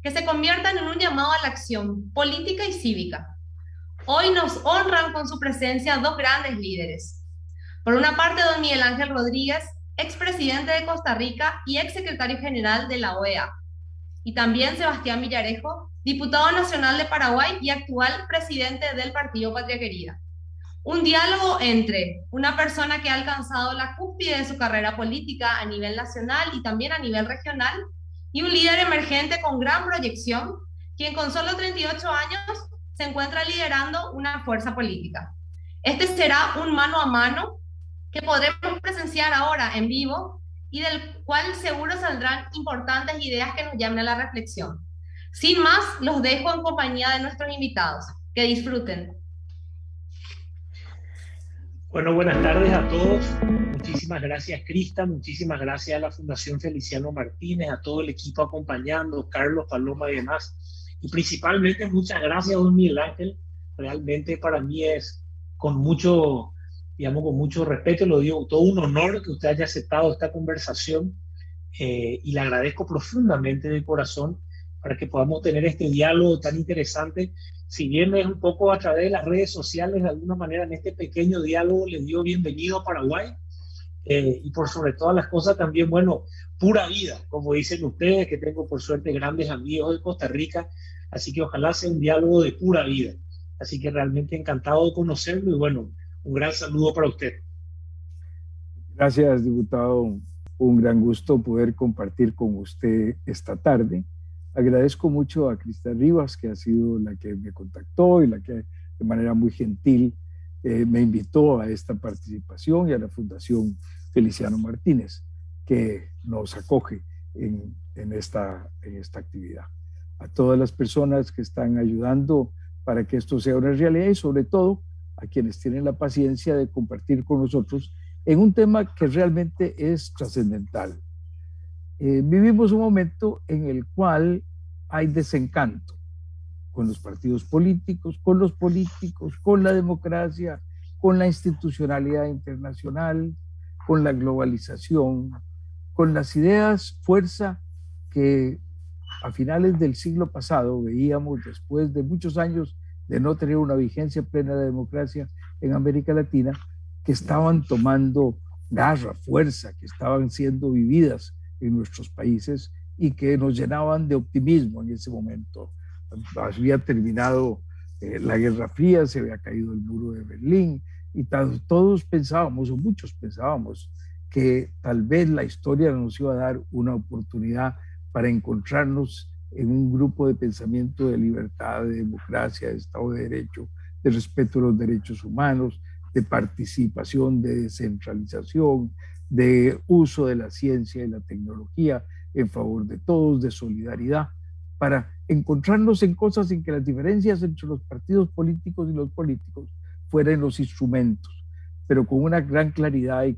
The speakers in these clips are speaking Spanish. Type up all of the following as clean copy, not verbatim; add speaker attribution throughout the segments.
Speaker 1: que se conviertan en un llamado a la acción política y cívica. Hoy nos honran con su presencia dos grandes líderes. Por una parte, don Miguel Ángel Rodríguez, expresidente de Costa Rica y exsecretario general de la OEA. Y también Sebastián Villarejo, diputado nacional de Paraguay y actual presidente del Partido Patria Querida. Un diálogo entre una persona que ha alcanzado la cúspide de su carrera política a nivel nacional y también a nivel regional, y un líder emergente con gran proyección, quien con solo 38 años se encuentra liderando una fuerza política. Este será un mano a mano que podremos presenciar ahora en vivo y del cual seguro saldrán importantes ideas que nos llamen a la reflexión. Sin más, los dejo en compañía de nuestros invitados. Que disfruten.
Speaker 2: Bueno, buenas tardes a todos. Muchísimas gracias, Crista. Muchísimas gracias a la Fundación Feliciano Martínez, a todo el equipo acompañando, Carlos, Paloma y demás. Y principalmente muchas gracias a don Miguel Ángel. Realmente para mí es con mucho, digamos, con mucho respeto, lo digo, todo un honor que usted haya aceptado esta conversación y le agradezco profundamente de corazón para que podamos tener este diálogo tan interesante. Si bien es un poco a través de las redes sociales, de alguna manera en este pequeño diálogo les digo bienvenido a Paraguay y por sobre todas las cosas también, bueno, pura vida, como dicen ustedes, que tengo por suerte grandes amigos de Costa Rica, así que ojalá sea un diálogo de pura vida. Así que realmente encantado de conocerlo y bueno, un gran saludo para usted.
Speaker 3: Gracias, diputado. Un gran gusto poder compartir con usted esta tarde. Agradezco mucho a Crista Rivas, que ha sido la que me contactó y la que de manera muy gentil me invitó a esta participación, y a la Fundación Feliciano Martínez, que nos acoge en esta actividad. A todas las personas que están ayudando para que esto sea una realidad, y sobre todo a quienes tienen la paciencia de compartir con nosotros en un tema que realmente es trascendental. Vivimos un momento en el cual hay desencanto con los partidos políticos, con los políticos, con la democracia, con la institucionalidad internacional, con la globalización, con las ideas fuerza que a finales del siglo pasado veíamos, después de muchos años de no tener una vigencia plena de democracia en América Latina, que estaban tomando garra, fuerza, que estaban siendo vividas en nuestros países y que nos llenaban de optimismo en ese momento. Había terminado la Guerra Fría, se había caído el muro de Berlín y todos pensábamos, o muchos pensábamos, que tal vez la historia nos iba a dar una oportunidad para encontrarnos en un grupo de pensamiento de libertad, de democracia, de Estado de Derecho, de respeto a los derechos humanos, de participación, de descentralización, de uso de la ciencia y la tecnología en favor de todos, de solidaridad, para encontrarnos en cosas en que las diferencias entre los partidos políticos y los políticos fueran los instrumentos, pero con una gran claridad y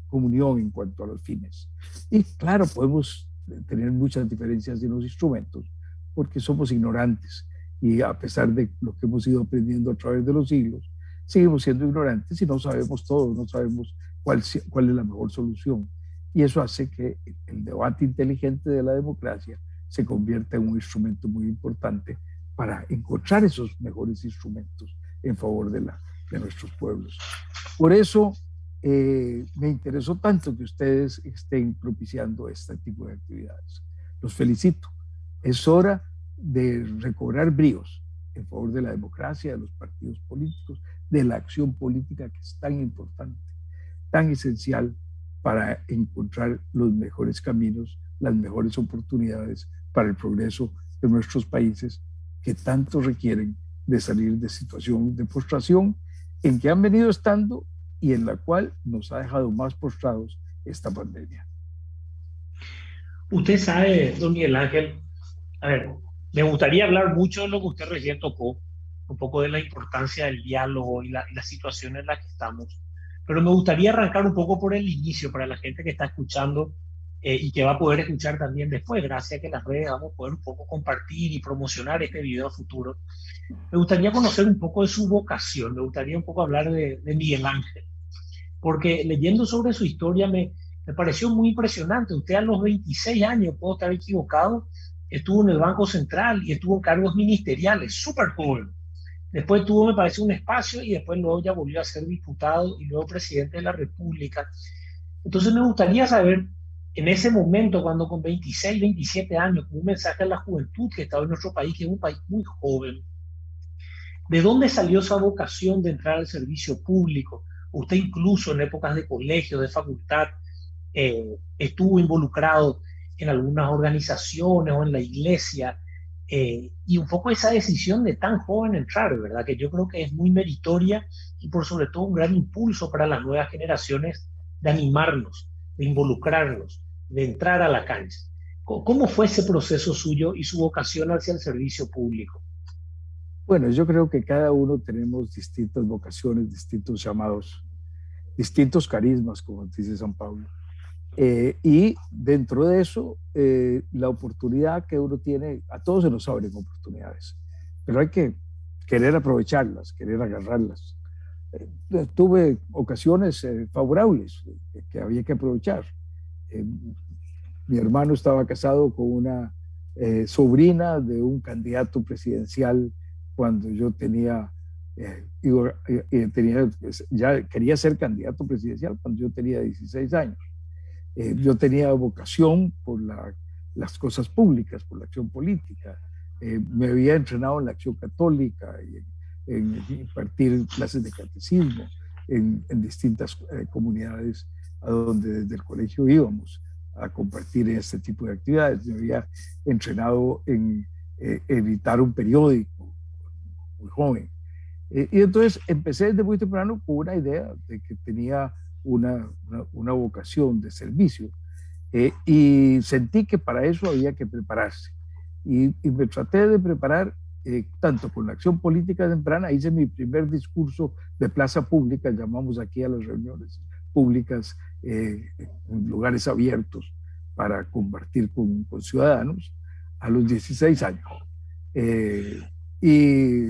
Speaker 3: comunión en cuanto a los fines. Y claro, podemos tener muchas diferencias en los instrumentos porque somos ignorantes, y a pesar de lo que hemos ido aprendiendo a través de los siglos, seguimos siendo ignorantes y no sabemos todo, no sabemos cuál es la mejor solución. Y eso hace que el debate inteligente de la democracia se convierta en un instrumento muy importante para encontrar esos mejores instrumentos en favor de nuestros pueblos. Por eso me interesó tanto que ustedes estén propiciando este tipo de actividades. Los felicito. Es hora de recobrar bríos en favor de la democracia, de los partidos políticos, de la acción política, que es tan importante, tan esencial para encontrar los mejores caminos, las mejores oportunidades para el progreso de nuestros países, que tanto requieren de salir de situación de postración en que han venido estando y en la cual nos ha dejado más postrados esta pandemia.
Speaker 2: Usted sabe, don Miguel Ángel, a ver, me gustaría hablar mucho de lo que usted recién tocó, un poco de la importancia del diálogo y la situación en la que estamos, pero me gustaría arrancar un poco por el inicio para la gente que está escuchando y que va a poder escuchar también después, gracias a que las redes vamos a poder un poco compartir y promocionar este video futuro. Me gustaría conocer un poco de su vocación, me gustaría un poco hablar de Miguel Ángel, porque leyendo sobre su historia me pareció muy impresionante. Usted a los 26 años, puedo estar equivocado, estuvo en el Banco Central y estuvo en cargos ministeriales, súper joven. Después tuvo, me parece, un espacio y después luego ya volvió a ser diputado y luego presidente de la República. Entonces me gustaría saber, en ese momento, cuando con 26, 27 años, con un mensaje a la juventud que estaba en nuestro país, que es un país muy joven, ¿de dónde salió esa vocación de entrar al servicio público? Usted incluso en épocas de colegio, de facultad, estuvo involucrado en algunas organizaciones o en la iglesia, y un poco esa decisión de tan joven entrar, ¿verdad? Que yo creo que es muy meritoria y por sobre todo un gran impulso para las nuevas generaciones de animarnos, de involucrarnos, de entrar a la cancha. ¿Cómo fue ese proceso suyo y su vocación hacia el servicio público?
Speaker 3: Bueno, yo creo que cada uno tenemos distintas vocaciones, distintos llamados, distintos carismas, como dice San Pablo. Y dentro de eso, la oportunidad que uno tiene, a todos se nos abren oportunidades, pero hay que querer aprovecharlas, querer agarrarlas. Tuve ocasiones favorables que había que aprovechar. Mi hermano estaba casado con una sobrina de un candidato presidencial cuando yo ya quería ser candidato presidencial cuando yo tenía 16 años. Yo tenía vocación por las cosas públicas, por la acción política. Me había entrenado en la acción católica, en impartir clases de catecismo en distintas comunidades a donde desde el colegio íbamos a compartir este tipo de actividades. Me había entrenado en editar un periódico muy joven. Y entonces empecé desde muy temprano con una idea de que tenía una vocación de servicio, y sentí que para eso había que prepararse. Y me traté de preparar tanto con la acción política temprana. Hice mi primer discurso de plaza pública, llamamos aquí a las reuniones públicas, en lugares abiertos para compartir con ciudadanos, a los 16 años. Y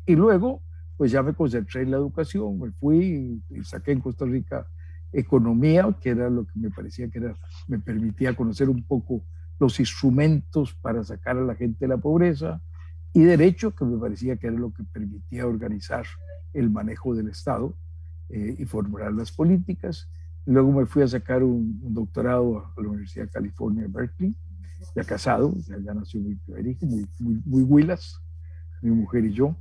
Speaker 3: luego, pues ya me concentré en la educación, me fui y saqué en Costa Rica economía, que era lo que me parecía que me permitía conocer un poco los instrumentos para sacar a la gente de la pobreza, y derecho, que me parecía que era lo que permitía organizar el manejo del Estado y formular las políticas. Luego me fui a sacar un doctorado a la Universidad de California, Berkeley, ya casado, ya nació mi primer hijo, muy huilas, mi mujer y yo,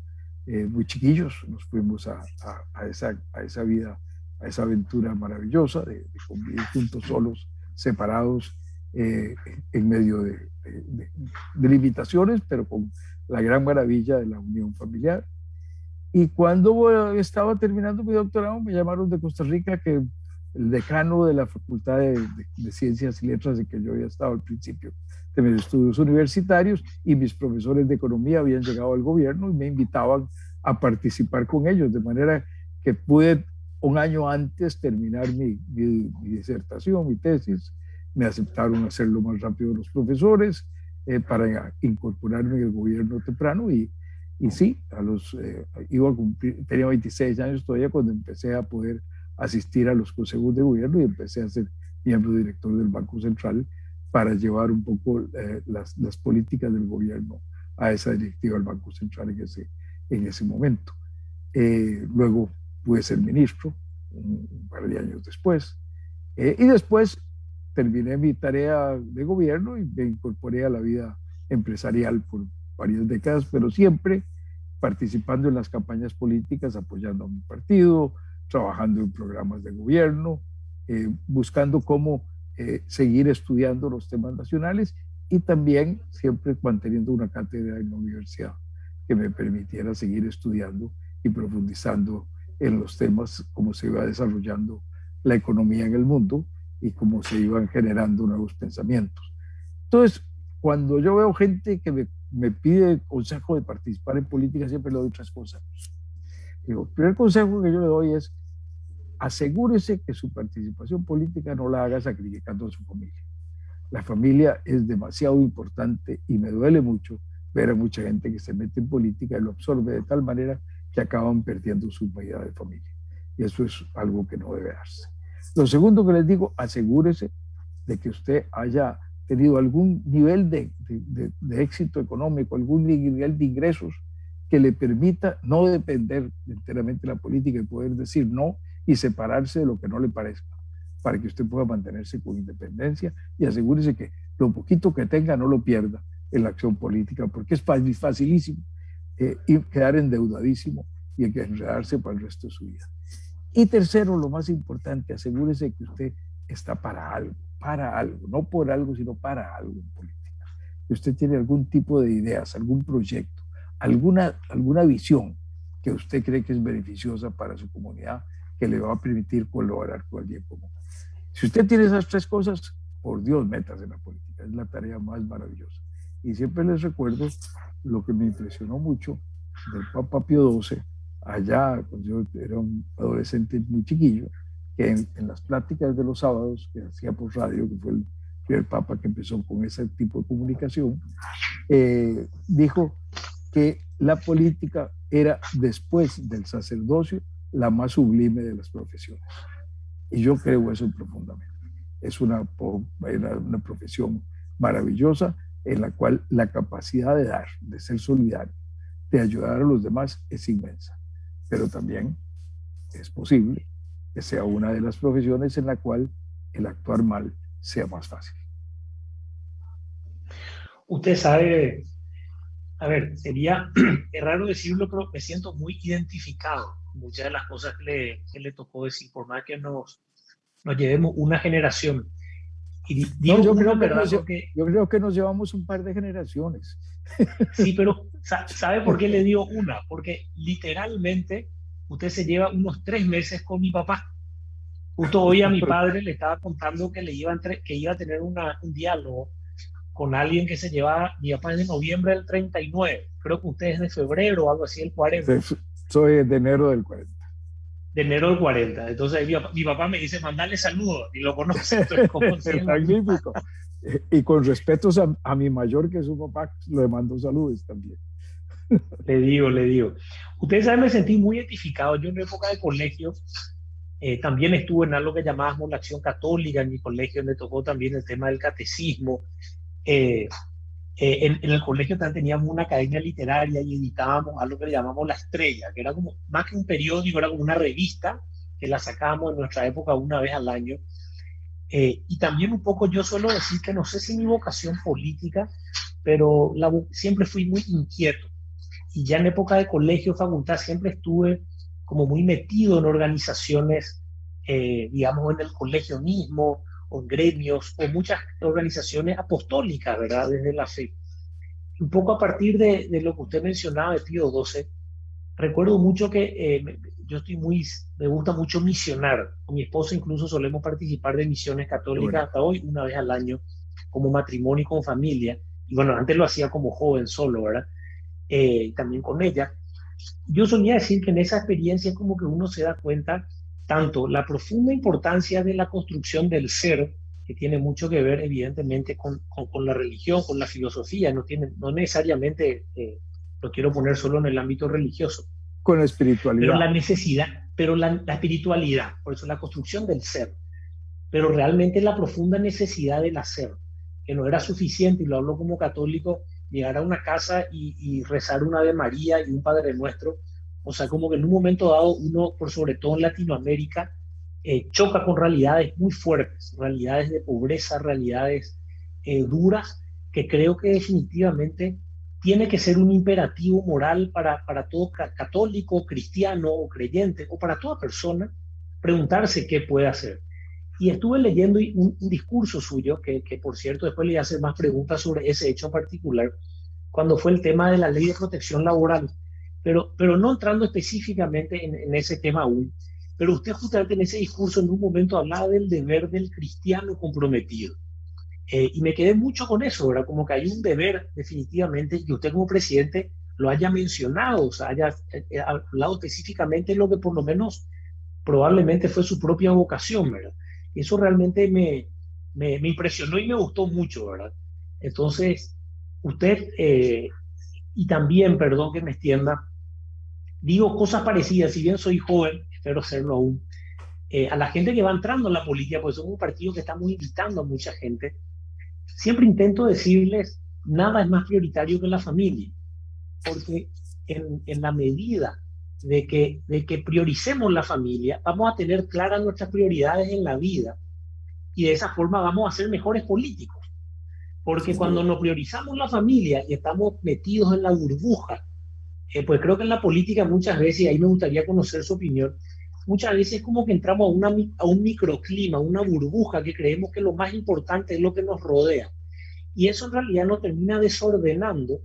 Speaker 3: muy chiquillos, nos fuimos a esa vida, a esa aventura maravillosa de convivir juntos, solos, separados, en medio de limitaciones, pero con la gran maravilla de la unión familiar. Y cuando estaba terminando mi doctorado, me llamaron de Costa Rica, que el decano de la Facultad de Ciencias y Letras, de que yo había estado al principio de mis estudios universitarios, y mis profesores de economía habían llegado al gobierno y me invitaban a participar con ellos, de manera que pude un año antes terminar mi disertación, mi tesis. Me aceptaron hacerlo más rápido los profesores para incorporarme en el gobierno temprano, y sí, iba a cumplir, tenía 26 años todavía cuando empecé a poder asistir a los consejos de gobierno y empecé a ser miembro director del Banco Central para llevar un poco las políticas del gobierno a esa directiva del Banco Central en ese momento. Luego pude ser ministro un par de años después, y después terminé mi tarea de gobierno y me incorporé a la vida empresarial por varias décadas, pero siempre participando en las campañas políticas, apoyando a mi partido, trabajando en programas de gobierno, buscando cómo seguir estudiando los temas nacionales, y también siempre manteniendo una cátedra en la universidad que me permitiera seguir estudiando y profundizando en los temas, cómo se iba desarrollando la economía en el mundo y cómo se iban generando nuevos pensamientos. Entonces, cuando yo veo gente que me pide consejo de participar en política, siempre le doy 3 consejos. Digo, el primer consejo que yo le doy es: asegúrese que su participación política no la haga sacrificando a su familia. La familia es demasiado importante y me duele mucho ver a mucha gente que se mete en política y lo absorbe de tal manera que acaban perdiendo su vida de familia. Y eso es algo que no debe darse. Lo segundo que les digo: asegúrese de que usted haya tenido algún nivel de éxito económico, algún nivel de ingresos que le permita no depender enteramente de la política y poder decir no y separarse de lo que no le parezca, para que usted pueda mantenerse con independencia y asegúrese que lo poquito que tenga no lo pierda en la acción política, porque es facilísimo quedar endeudadísimo y enredarse para el resto de su vida. Y tercero, lo más importante, asegúrese que usted está para algo, no por algo, sino para algo en política. Que usted tiene algún tipo de ideas, algún proyecto, alguna visión que usted cree que es beneficiosa para su comunidad, que le va a permitir colaborar con el bien común. Si usted tiene esas tres cosas, por Dios, métase en la política, es la tarea más maravillosa. Y siempre les recuerdo lo que me impresionó mucho del Papa Pío XII, allá cuando yo era un adolescente muy chiquillo, que en las pláticas de los sábados que hacía por radio, que fue el primer papa que empezó con ese tipo de comunicación, dijo que la política era, después del sacerdocio, la más sublime de las profesiones. Y yo creo eso profundamente. Es una profesión maravillosa en la cual la capacidad de dar, de ser solidario, de ayudar a los demás es inmensa. Pero también es posible que sea una de las profesiones en la cual el actuar mal sea más fácil.
Speaker 2: Usted sabe, a ver, sería raro decirlo, pero me siento muy identificado con muchas de las cosas que le tocó decir, por más que nos llevemos una generación. Y digo,
Speaker 3: no, yo creo que nos llevamos un par de generaciones.
Speaker 2: Sí, pero ¿sabe por qué le digo una? Porque literalmente usted se lleva unos 3 meses con mi papá. Justo hoy a mi padre le estaba contando que iba a tener un diálogo con alguien que se llevaba, mi papá es de noviembre del 39, creo que usted es de febrero o algo así, del 40.
Speaker 3: Soy de enero del 40.
Speaker 2: De enero del 40. Entonces mi papá me dice, mandale saludos, y lo conoce. Entonces, ¿cómo
Speaker 3: magnífico. Y con respetos a mi mayor, que es su papá, le mando saludos también.
Speaker 2: Le digo. Ustedes saben, me sentí muy identificado. Yo en época de colegio también estuve en algo que llamábamos la Acción Católica. En mi colegio me tocó también el tema del catecismo. En el colegio también teníamos una academia literaria y editábamos algo que le llamamos La Estrella, que era como, más que un periódico, era como una revista que la sacábamos en nuestra época una vez al año. Y también un poco yo suelo decir que no sé si mi vocación política, pero siempre fui muy inquieto. Y ya en época de colegio, facultad, siempre estuve como muy metido en organizaciones, digamos, en el colegio mismo, o en gremios, o muchas organizaciones apostólicas, ¿verdad? Desde la fe. Un poco a partir de lo que usted mencionaba de Pío XII, recuerdo mucho que me gusta mucho misionar. Con mi esposa incluso solemos participar de misiones católicas hasta hoy, una vez al año, como matrimonio y con familia. Y bueno, antes lo hacía como joven solo, ¿verdad? También con ella. Yo solía decir que en esa experiencia como que uno se da cuenta tanto la profunda importancia de la construcción del ser, que tiene mucho que ver evidentemente con la religión, con la filosofía, no necesariamente lo quiero poner solo en el ámbito religioso.
Speaker 3: Con la espiritualidad.
Speaker 2: Pero la necesidad, la espiritualidad, por eso la construcción del ser, pero realmente la profunda necesidad del hacer, que no era suficiente, y lo hablo como católico, llegar a una casa y rezar una Ave María y un Padre Nuestro. O sea, como que en un momento dado uno, por sobre todo en Latinoamérica, choca con realidades muy fuertes, realidades de pobreza, realidades duras, que creo que definitivamente tiene que ser un imperativo moral para todo católico, cristiano o creyente, o para toda persona, preguntarse qué puede hacer. Y estuve leyendo un discurso suyo, que por cierto después le voy a hacer más preguntas sobre ese hecho en particular, cuando fue el tema de la ley de protección laboral, pero no entrando específicamente en ese tema aún. Pero usted justamente en ese discurso en un momento hablaba del deber del cristiano comprometido. Y me quedé mucho con eso, ¿verdad? Como que hay un deber definitivamente, y usted como presidente lo haya mencionado, o sea, haya hablado específicamente de lo que por lo menos probablemente fue su propia vocación, ¿verdad? Eso realmente me impresionó y me gustó mucho, ¿verdad? Entonces, usted, y también, perdón que me extienda, digo cosas parecidas, si bien soy joven, espero serlo aún, a la gente que va entrando en la política, pues somos un partido que estamos invitando a mucha gente, siempre intento decirles, nada es más prioritario que la familia, porque en la medida de que prioricemos la familia, vamos a tener claras nuestras prioridades en la vida y de esa forma vamos a ser mejores políticos. Porque cuando nos priorizamos la familia y estamos metidos en la burbuja, pues creo que en la política muchas veces, y ahí me gustaría conocer su opinión, muchas veces es como que entramos a un microclima, una burbuja que creemos que lo más importante es lo que nos rodea. Y eso en realidad nos termina desordenando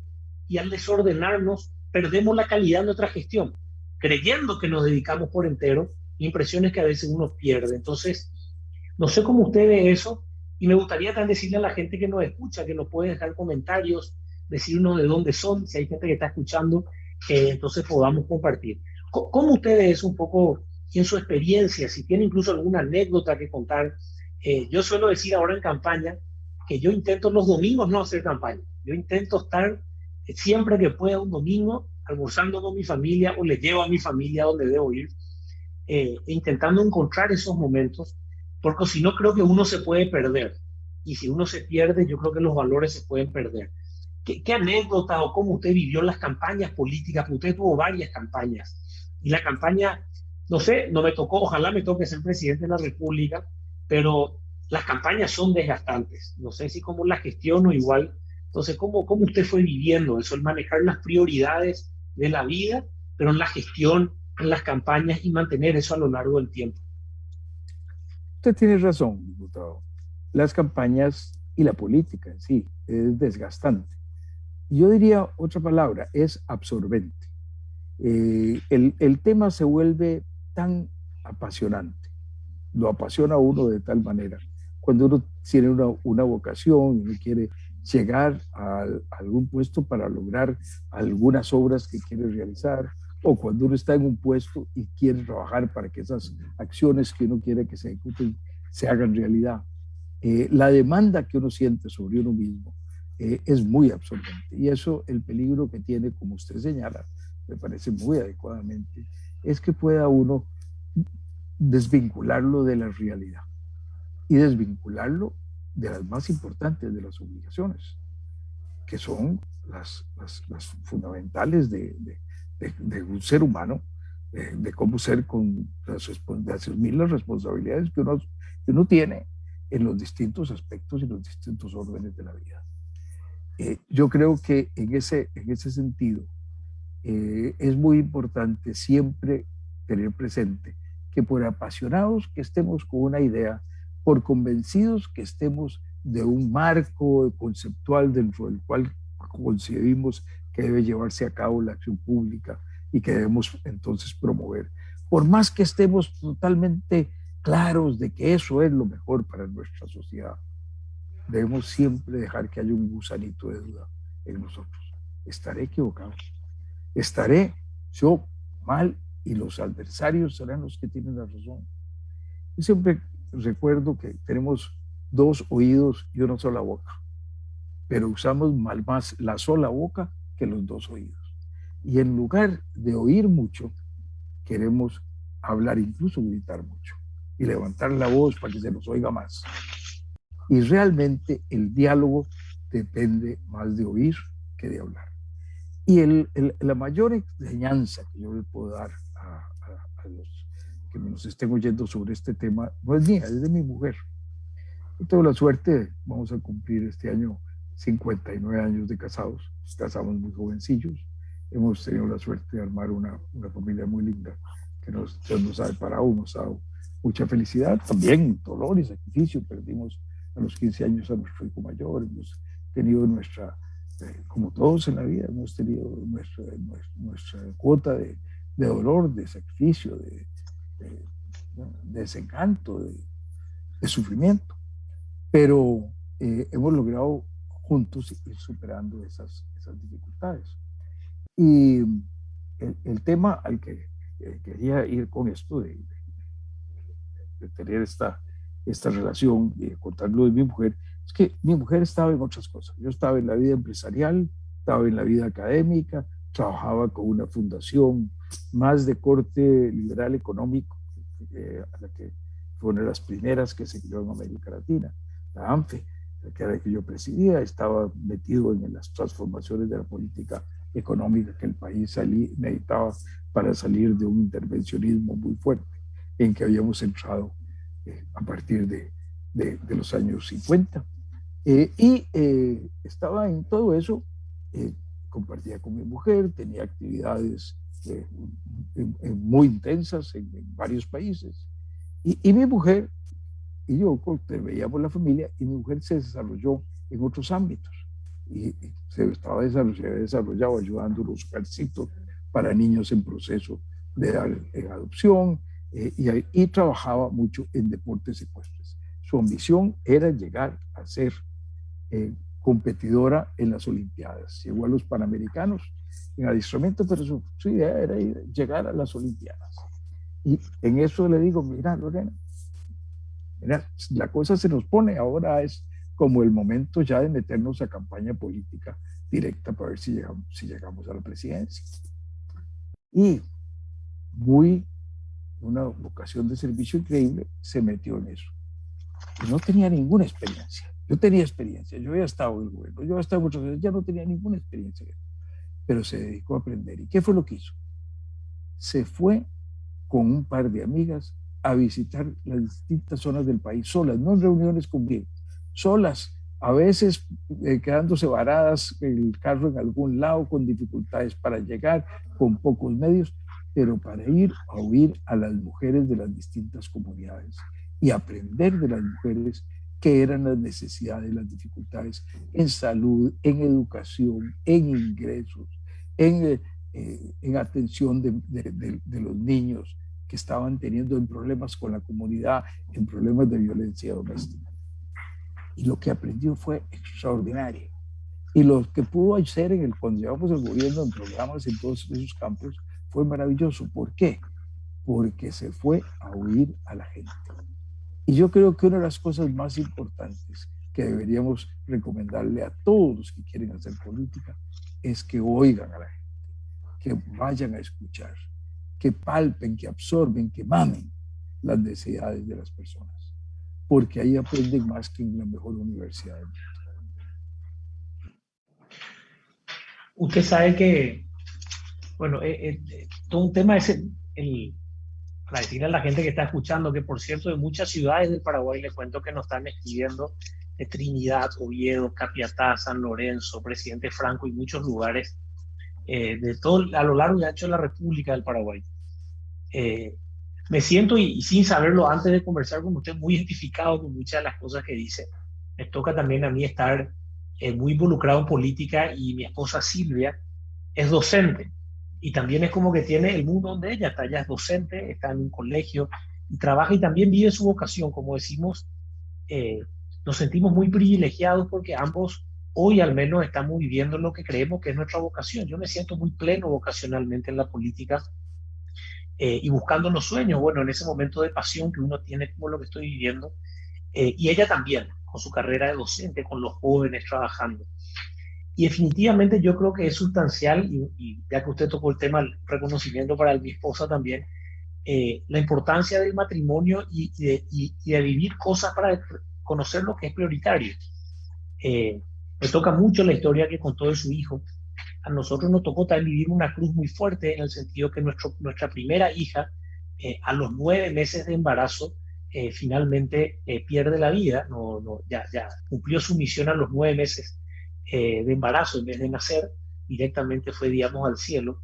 Speaker 2: y al desordenarnos perdemos la calidad de nuestra gestión, creyendo que nos dedicamos por entero, impresiones que a veces uno pierde. Entonces, no sé cómo usted ve eso y me gustaría también decirle a la gente que nos escucha, que nos puede dejar comentarios, decirnos de dónde son, si hay gente que está escuchando, entonces podamos compartir. ¿Cómo usted ve eso un poco en su experiencia? Si tiene incluso alguna anécdota que contar. Yo suelo decir ahora en campaña que yo intento los domingos no hacer campaña. Yo intento estar siempre que pueda un domingo almorzando con mi familia o le llevo a mi familia donde debo ir, intentando encontrar esos momentos, porque si no creo que uno se puede perder. Y si uno se pierde, yo creo que los valores se pueden perder. ¿Qué anécdota o cómo usted vivió las campañas políticas? Porque usted tuvo varias campañas. Y la campaña, no sé, no me tocó, ojalá me toque ser presidente de la República, pero las campañas son desgastantes. No sé si cómo la gestiono igual. Entonces, ¿cómo usted fue viviendo eso, el manejar las prioridades de la vida, pero en la gestión, en las campañas y mantener eso a lo largo del tiempo?
Speaker 3: Usted tiene razón, diputado. Las campañas y la política en sí es desgastante. Yo diría otra palabra, es absorbente. El tema se vuelve tan apasionante, lo apasiona a uno de tal manera. Cuando uno tiene una vocación, uno quiere llegar a algún puesto para lograr algunas obras que quiere realizar, o cuando uno está en un puesto y quiere trabajar para que esas acciones que uno quiere que se ejecuten se hagan realidad. La demanda que uno siente sobre uno mismo es muy absorbente. Y eso, el peligro que tiene, como usted señala, me parece muy adecuadamente, es que pueda uno desvincularlo de la realidad y desvincularlo de las más importantes de las obligaciones, que son las fundamentales de un ser humano, de cómo ser de asumir las responsabilidades que uno tiene en los distintos aspectos y los distintos órdenes de la vida. Yo creo que en ese sentido es muy importante siempre tener presente que por apasionados que estemos con una idea, por convencidos que estemos de un marco conceptual dentro del cual concebimos que debe llevarse a cabo la acción pública y que debemos entonces promover, por más que estemos totalmente claros de que eso es lo mejor para nuestra sociedad, debemos siempre dejar que haya un gusanito de duda en nosotros. ¿Estaré equivocado? ¿Estaré yo mal y los adversarios serán los que tienen la razón? Yo siempre recuerdo que tenemos 2 oídos y una sola boca, pero usamos más la sola boca que los 2 oídos. Y en lugar de oír mucho, queremos hablar, incluso gritar mucho y levantar la voz para que se nos oiga más. Y realmente el diálogo depende más de oír que de hablar. Y la mayor enseñanza que yo le puedo dar a los que nos estén oyendo sobre este tema no es mía, es de mi mujer. Yo tengo la suerte, vamos a cumplir este año 59 años de casados, nos casamos muy jovencillos, hemos tenido la suerte de armar una familia muy linda que nos ha deparado, nos ha dado mucha felicidad, también dolor y sacrificio. Perdimos a los 15 años a nuestro hijo mayor, hemos tenido como todos en la vida, hemos tenido nuestra cuota de dolor, de sacrificio, de desencanto, de sufrimiento, pero hemos logrado juntos ir superando esas dificultades. Y el tema al que quería ir con esto de tener esta relación y contarlo de mi mujer, es que mi mujer estaba en otras cosas. Yo estaba en la vida empresarial, estaba en la vida académica, trabajaba con una fundación más de corte liberal económico, a la que fue una de las primeras que se creó en América Latina, la ANFE. que era el que yo presidía, estaba metido en las transformaciones de la política económica que el país necesitaba para salir de un intervencionismo muy fuerte en que habíamos entrado a partir de los años 50. Estaba en todo eso, compartía con mi mujer, tenía actividades muy intensas en varios países. Y mi mujer y yo veíamos la familia, y mi mujer se desarrolló en otros ámbitos. Y se estaba desarrollado ayudando los hogarcitos para niños en proceso de adopción, y trabajaba mucho en deportes ecuestres. Su ambición era llegar a ser competidora en las Olimpiadas. Llegó a los Panamericanos en adiestramiento, pero su idea era llegar a las Olimpiadas. Y en eso le digo, mira, Lorena, la cosa se nos pone, ahora es como el momento ya de meternos a campaña política directa para ver si llegamos a la presidencia. Y una vocación de servicio increíble, se metió en eso. Y no tenía ninguna experiencia. Yo tenía experiencia, yo había estado en el gobierno, yo había estado muchas veces, ya no tenía ninguna experiencia, pero se dedicó a aprender. ¿Y qué fue lo que hizo? Se fue con un par de amigas a visitar las distintas zonas del país, solas, no en reuniones conmigo, solas, a veces quedándose varadas el carro en algún lado, con dificultades para llegar, con pocos medios, pero para ir a oír a las mujeres de las distintas comunidades y aprender de las mujeres qué eran las necesidades, las dificultades en salud, en educación, en ingresos, en atención de los niños que estaban teniendo en problemas con la comunidad, en problemas de violencia doméstica. Y lo que aprendió fue extraordinario. Y lo que pudo hacer cuando llevamos el gobierno en programas en todos esos campos fue maravilloso. ¿Por qué? Porque se fue a oír a la gente. Y yo creo que una de las cosas más importantes que deberíamos recomendarle a todos los que quieren hacer política es que oigan a la gente, que vayan a escuchar, que palpen, que absorben, que mamen las necesidades de las personas, porque ahí aprenden más que en la mejor universidad del mundo.
Speaker 2: Usted sabe que, bueno, todo un tema es para decirle a la gente que está escuchando, que por cierto, de muchas ciudades del Paraguay, les cuento que nos están escribiendo, de Trinidad, Oviedo, Capiatá, San Lorenzo, Presidente Franco y muchos lugares, de todo a lo largo y ancho de la República del Paraguay. Me siento, y sin saberlo antes de conversar con usted, muy identificado con muchas de las cosas que dice. Me toca también a mí estar muy involucrado en política, y mi esposa Silvia es docente, y también es como que tiene el mundo donde ella está. Ella es docente, está en un colegio y trabaja, y también vive su vocación. Como decimos, nos sentimos muy privilegiados porque ambos hoy al menos estamos viviendo lo que creemos que es nuestra vocación. Yo me siento muy pleno vocacionalmente en la política, y buscando los sueños, bueno, en ese momento de pasión que uno tiene como lo que estoy viviendo, y ella también, con su carrera de docente, con los jóvenes trabajando. Y definitivamente yo creo que es sustancial, y ya que usted tocó el tema del reconocimiento para mi esposa también, la importancia del matrimonio y de vivir cosas para conocer lo que es prioritario. Me toca mucho la historia que contó de su hijo. A nosotros nos tocó también vivir una cruz muy fuerte, en el sentido que nuestra primera hija, a los 9 meses de embarazo, finalmente pierde la vida. Ya cumplió su misión a los 9 meses de embarazo. En vez de nacer, directamente fue, digamos, al cielo.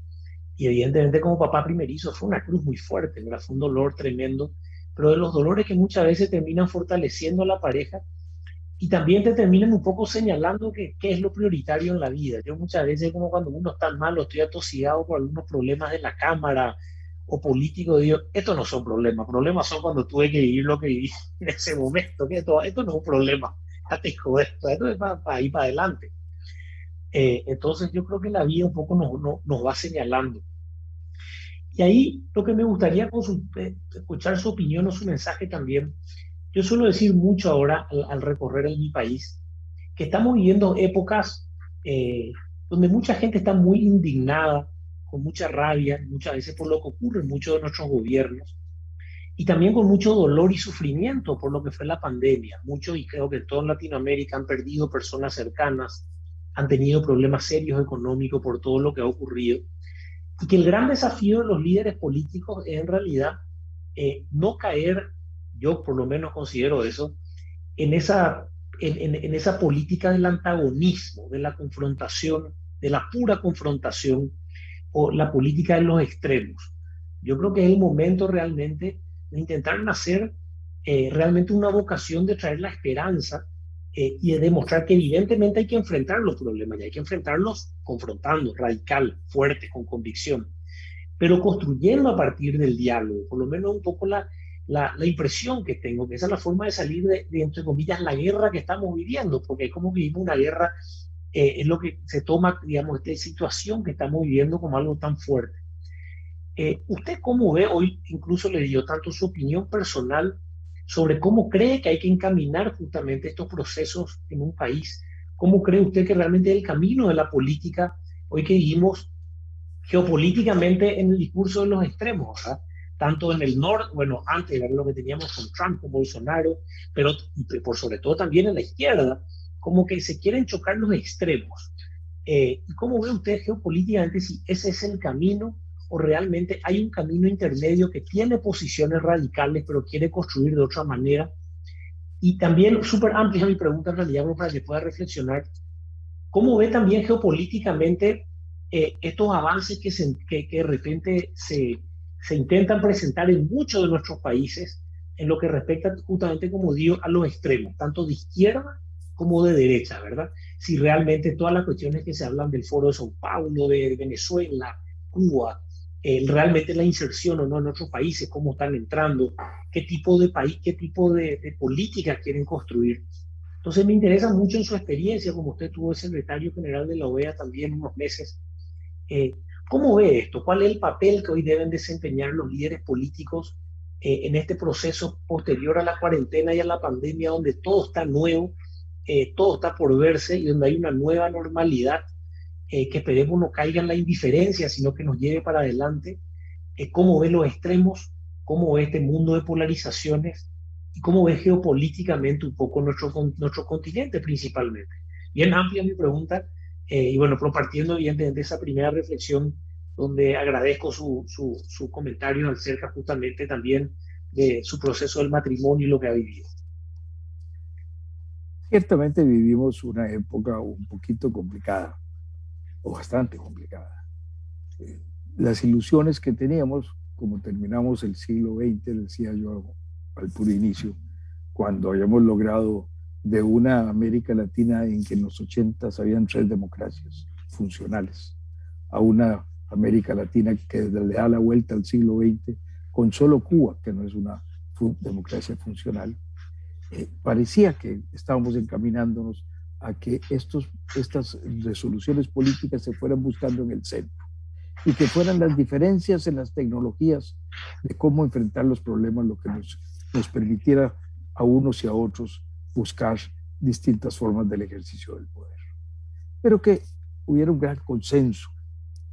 Speaker 2: Y evidentemente, como papá primerizo, fue una cruz muy fuerte, ¿verdad? Fue un dolor tremendo, pero de los dolores que muchas veces terminan fortaleciendo a la pareja, y también te terminan un poco señalando qué es lo prioritario en la vida. Yo muchas veces, como cuando uno está mal o estoy atosigado por algunos problemas de la Cámara o políticos, digo, estos no son problemas son cuando tuve que vivir lo que viví en ese momento, que esto no es un problema, esto es para ir para adelante. Entonces yo creo que la vida un poco nos va señalando. Y ahí lo que me gustaría escuchar su opinión o su mensaje también. Yo suelo decir mucho ahora al recorrer en mi país que estamos viviendo épocas donde mucha gente está muy indignada, con mucha rabia, muchas veces por lo que ocurre en muchos de nuestros gobiernos. y también con mucho dolor y sufrimiento por lo que fue la pandemia. Muchos, y creo que todos en Latinoamérica, han perdido personas cercanas, han tenido problemas serios económicos por todo lo que ha ocurrido, y que el gran desafío de los líderes políticos es en realidad no caer, yo por lo menos considero eso, en esa política del antagonismo, de la confrontación, de la pura confrontación, o la política de los extremos. Yo creo que es el momento realmente de intentar nacer realmente una vocación de traer la esperanza y de demostrar que evidentemente hay que enfrentar los problemas y hay que enfrentarlos confrontando, radical, fuerte, con convicción, pero construyendo a partir del diálogo, por lo menos un poco la impresión que tengo, que esa es la forma de salir de, entre comillas, la guerra que estamos viviendo, porque es como vivimos una guerra, es lo que se toma, digamos, esta situación que estamos viviendo como algo tan fuerte. ¿Usted cómo ve hoy, incluso le dio tanto su opinión personal sobre cómo cree que hay que encaminar justamente estos procesos en un país? ¿Cómo cree usted que realmente es el camino de la política hoy que vivimos geopolíticamente en el discurso de los extremos, ¿verdad? Tanto en el norte, bueno, antes era lo que teníamos con Trump, con Bolsonaro, pero y por sobre todo también en la izquierda, como que se quieren chocar los extremos. ¿Y cómo ve usted geopolíticamente si ese es el camino o realmente hay un camino intermedio que tiene posiciones radicales pero quiere construir de otra manera? Y también, súper amplia mi pregunta en realidad, para que pueda reflexionar, ¿cómo ve también geopolíticamente estos avances que de repente se intentan presentar en muchos de nuestros países en lo que respecta justamente, como digo, a los extremos, tanto de izquierda como de derecha, ¿verdad? Si realmente todas las cuestiones que se hablan del Foro de Sao Paulo, de Venezuela, Cuba, realmente la inserción o no en otros países, cómo están entrando, qué tipo de país, qué tipo de políticas quieren construir. Entonces me interesa mucho en su experiencia, como usted tuvo el secretario general de la OEA también unos meses, ¿cómo ve esto? ¿Cuál es el papel que hoy deben desempeñar los líderes políticos en este proceso posterior a la cuarentena y a la pandemia, donde todo está nuevo, todo está por verse y donde hay una nueva normalidad que esperemos no caiga en la indiferencia, sino que nos lleve para adelante? ¿Cómo ve los extremos? ¿Cómo ve este mundo de polarizaciones? ¿Y cómo ve geopolíticamente un poco nuestro continente principalmente? Bien amplia mi pregunta, y bueno, compartiendo evidentemente esa primera reflexión, donde agradezco su comentario acerca justamente también de su proceso del matrimonio y lo que ha vivido.
Speaker 3: Ciertamente vivimos una época un poquito complicada, o bastante complicada. Las ilusiones que teníamos, como terminamos el siglo XX, decía yo al puro inicio, cuando habíamos logrado de una América Latina en que en los 80s habían 3 democracias funcionales, a una América Latina que le da la vuelta al siglo XX con solo Cuba, que no es una democracia funcional. Parecía que estábamos encaminándonos a que estas resoluciones políticas se fueran buscando en el centro y que fueran las diferencias en las tecnologías de cómo enfrentar los problemas lo que nos permitiera a unos y a otros buscar distintas formas del ejercicio del poder. Pero que hubiera un gran consenso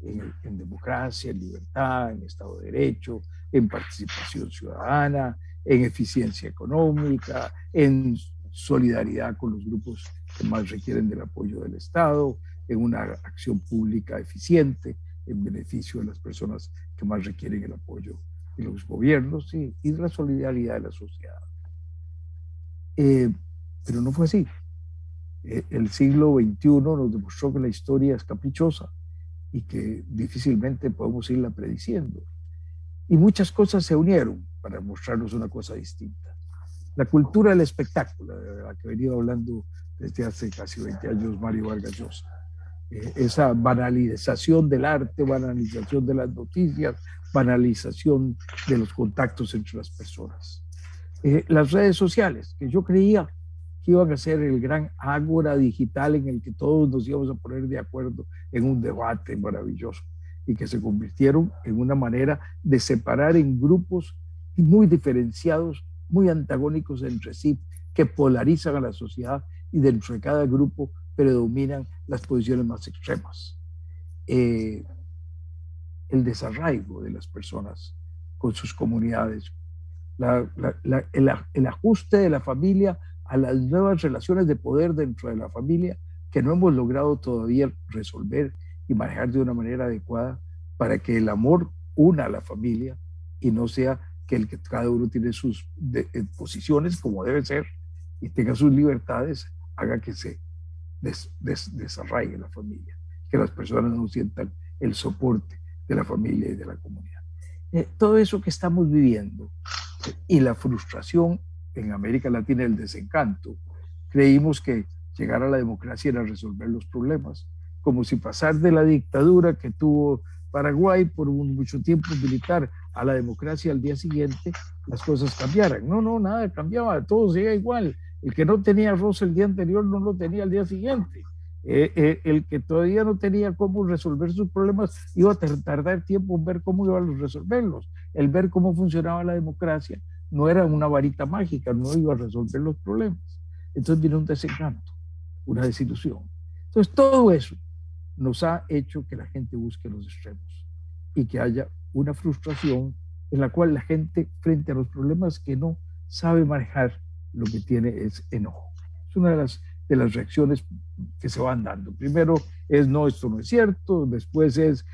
Speaker 3: en democracia, en libertad, en Estado de Derecho, en participación ciudadana, en eficiencia económica, en solidaridad con los grupos que más requieren del apoyo del Estado, en una acción pública eficiente, en beneficio de las personas que más requieren el apoyo de los gobiernos y de la solidaridad de la sociedad. Pero no fue así. El siglo XXI nos demostró que la historia es caprichosa y que difícilmente podemos irla prediciendo. Y muchas cosas se unieron para mostrarnos una cosa distinta. La cultura del espectáculo, de la que venía hablando desde hace casi 20 años Mario Vargas Llosa. Esa banalización del arte, banalización de las noticias, banalización de los contactos entre las personas. Las redes sociales, que yo creía que iban a ser el gran ágora digital en el que todos nos íbamos a poner de acuerdo en un debate maravilloso, y que se convirtieron en una manera de separar en grupos muy diferenciados, muy antagónicos entre sí, que polarizan a la sociedad, y dentro de cada grupo predominan las posiciones más extremas. El desarraigo de las personas con sus comunidades, el ajuste de la familia a las nuevas relaciones de poder dentro de la familia que no hemos logrado todavía resolver y manejar de una manera adecuada para que el amor una a la familia y no sea que cada uno tiene sus posiciones como debe ser y tenga sus libertades, haga que se desarraigue la familia, que las personas no sientan el soporte de la familia y de la comunidad. Todo eso que estamos viviendo y la frustración en América Latina, el desencanto, creímos que llegar a la democracia era resolver los problemas, como si pasar de la dictadura que tuvo Paraguay por mucho tiempo militar a la democracia al día siguiente, las cosas cambiaran. No, nada cambiaba, todo seguía igual. El que no tenía arroz el día anterior no lo tenía al día siguiente. El que todavía no tenía cómo resolver sus problemas iba a tardar tiempo en ver cómo iba a resolverlos. El ver cómo funcionaba la democracia no era una varita mágica, no iba a resolver los problemas. Entonces viene un desencanto, una desilusión. Entonces todo eso nos ha hecho que la gente busque los extremos y que haya una frustración en la cual la gente, frente a los problemas que no sabe manejar, lo que tiene es enojo. Es una de las reacciones que se van dando. Primero es no, esto no es cierto, después es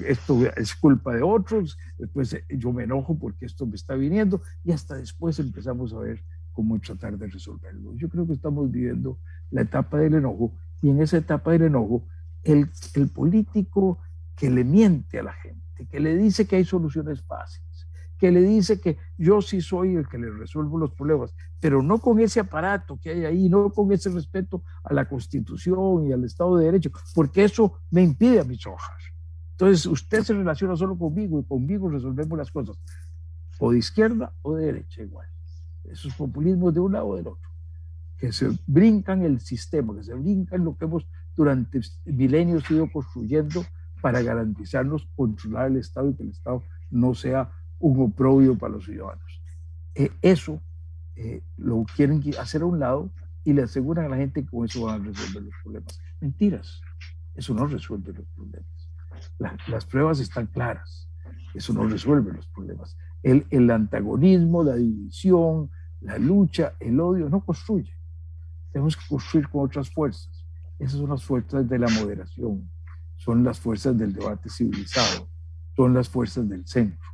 Speaker 3: esto es culpa de otros, después yo me enojo porque esto me está viniendo y hasta después empezamos a ver cómo tratar de resolverlo. Yo creo que estamos viviendo la etapa del enojo y en esa etapa del enojo el político que le miente a la gente, que le dice que hay soluciones fáciles, que le dice que yo sí soy el que le resuelvo los problemas, pero no con ese aparato que hay ahí, no con ese respeto a la Constitución y al Estado de Derecho, porque eso me impide a mí trabajar. Entonces usted se relaciona solo conmigo y conmigo resolvemos las cosas, o de izquierda o de derecha igual. Esos populismos de un lado o del otro, que se brincan el sistema, que se brincan lo que hemos durante milenios ido construyendo para garantizarnos controlar el Estado y que el Estado no sea un oprobio para los ciudadanos. Eso lo quieren hacer a un lado y le aseguran a la gente que con eso van a resolver los problemas. Mentiras, eso no resuelve los problemas. Las pruebas están claras, eso no resuelve los problemas. El antagonismo, la división, la lucha, el odio no construye. Tenemos que construir con otras fuerzas. Esas son las fuerzas de la moderación, son las fuerzas del debate civilizado, son las fuerzas del centro.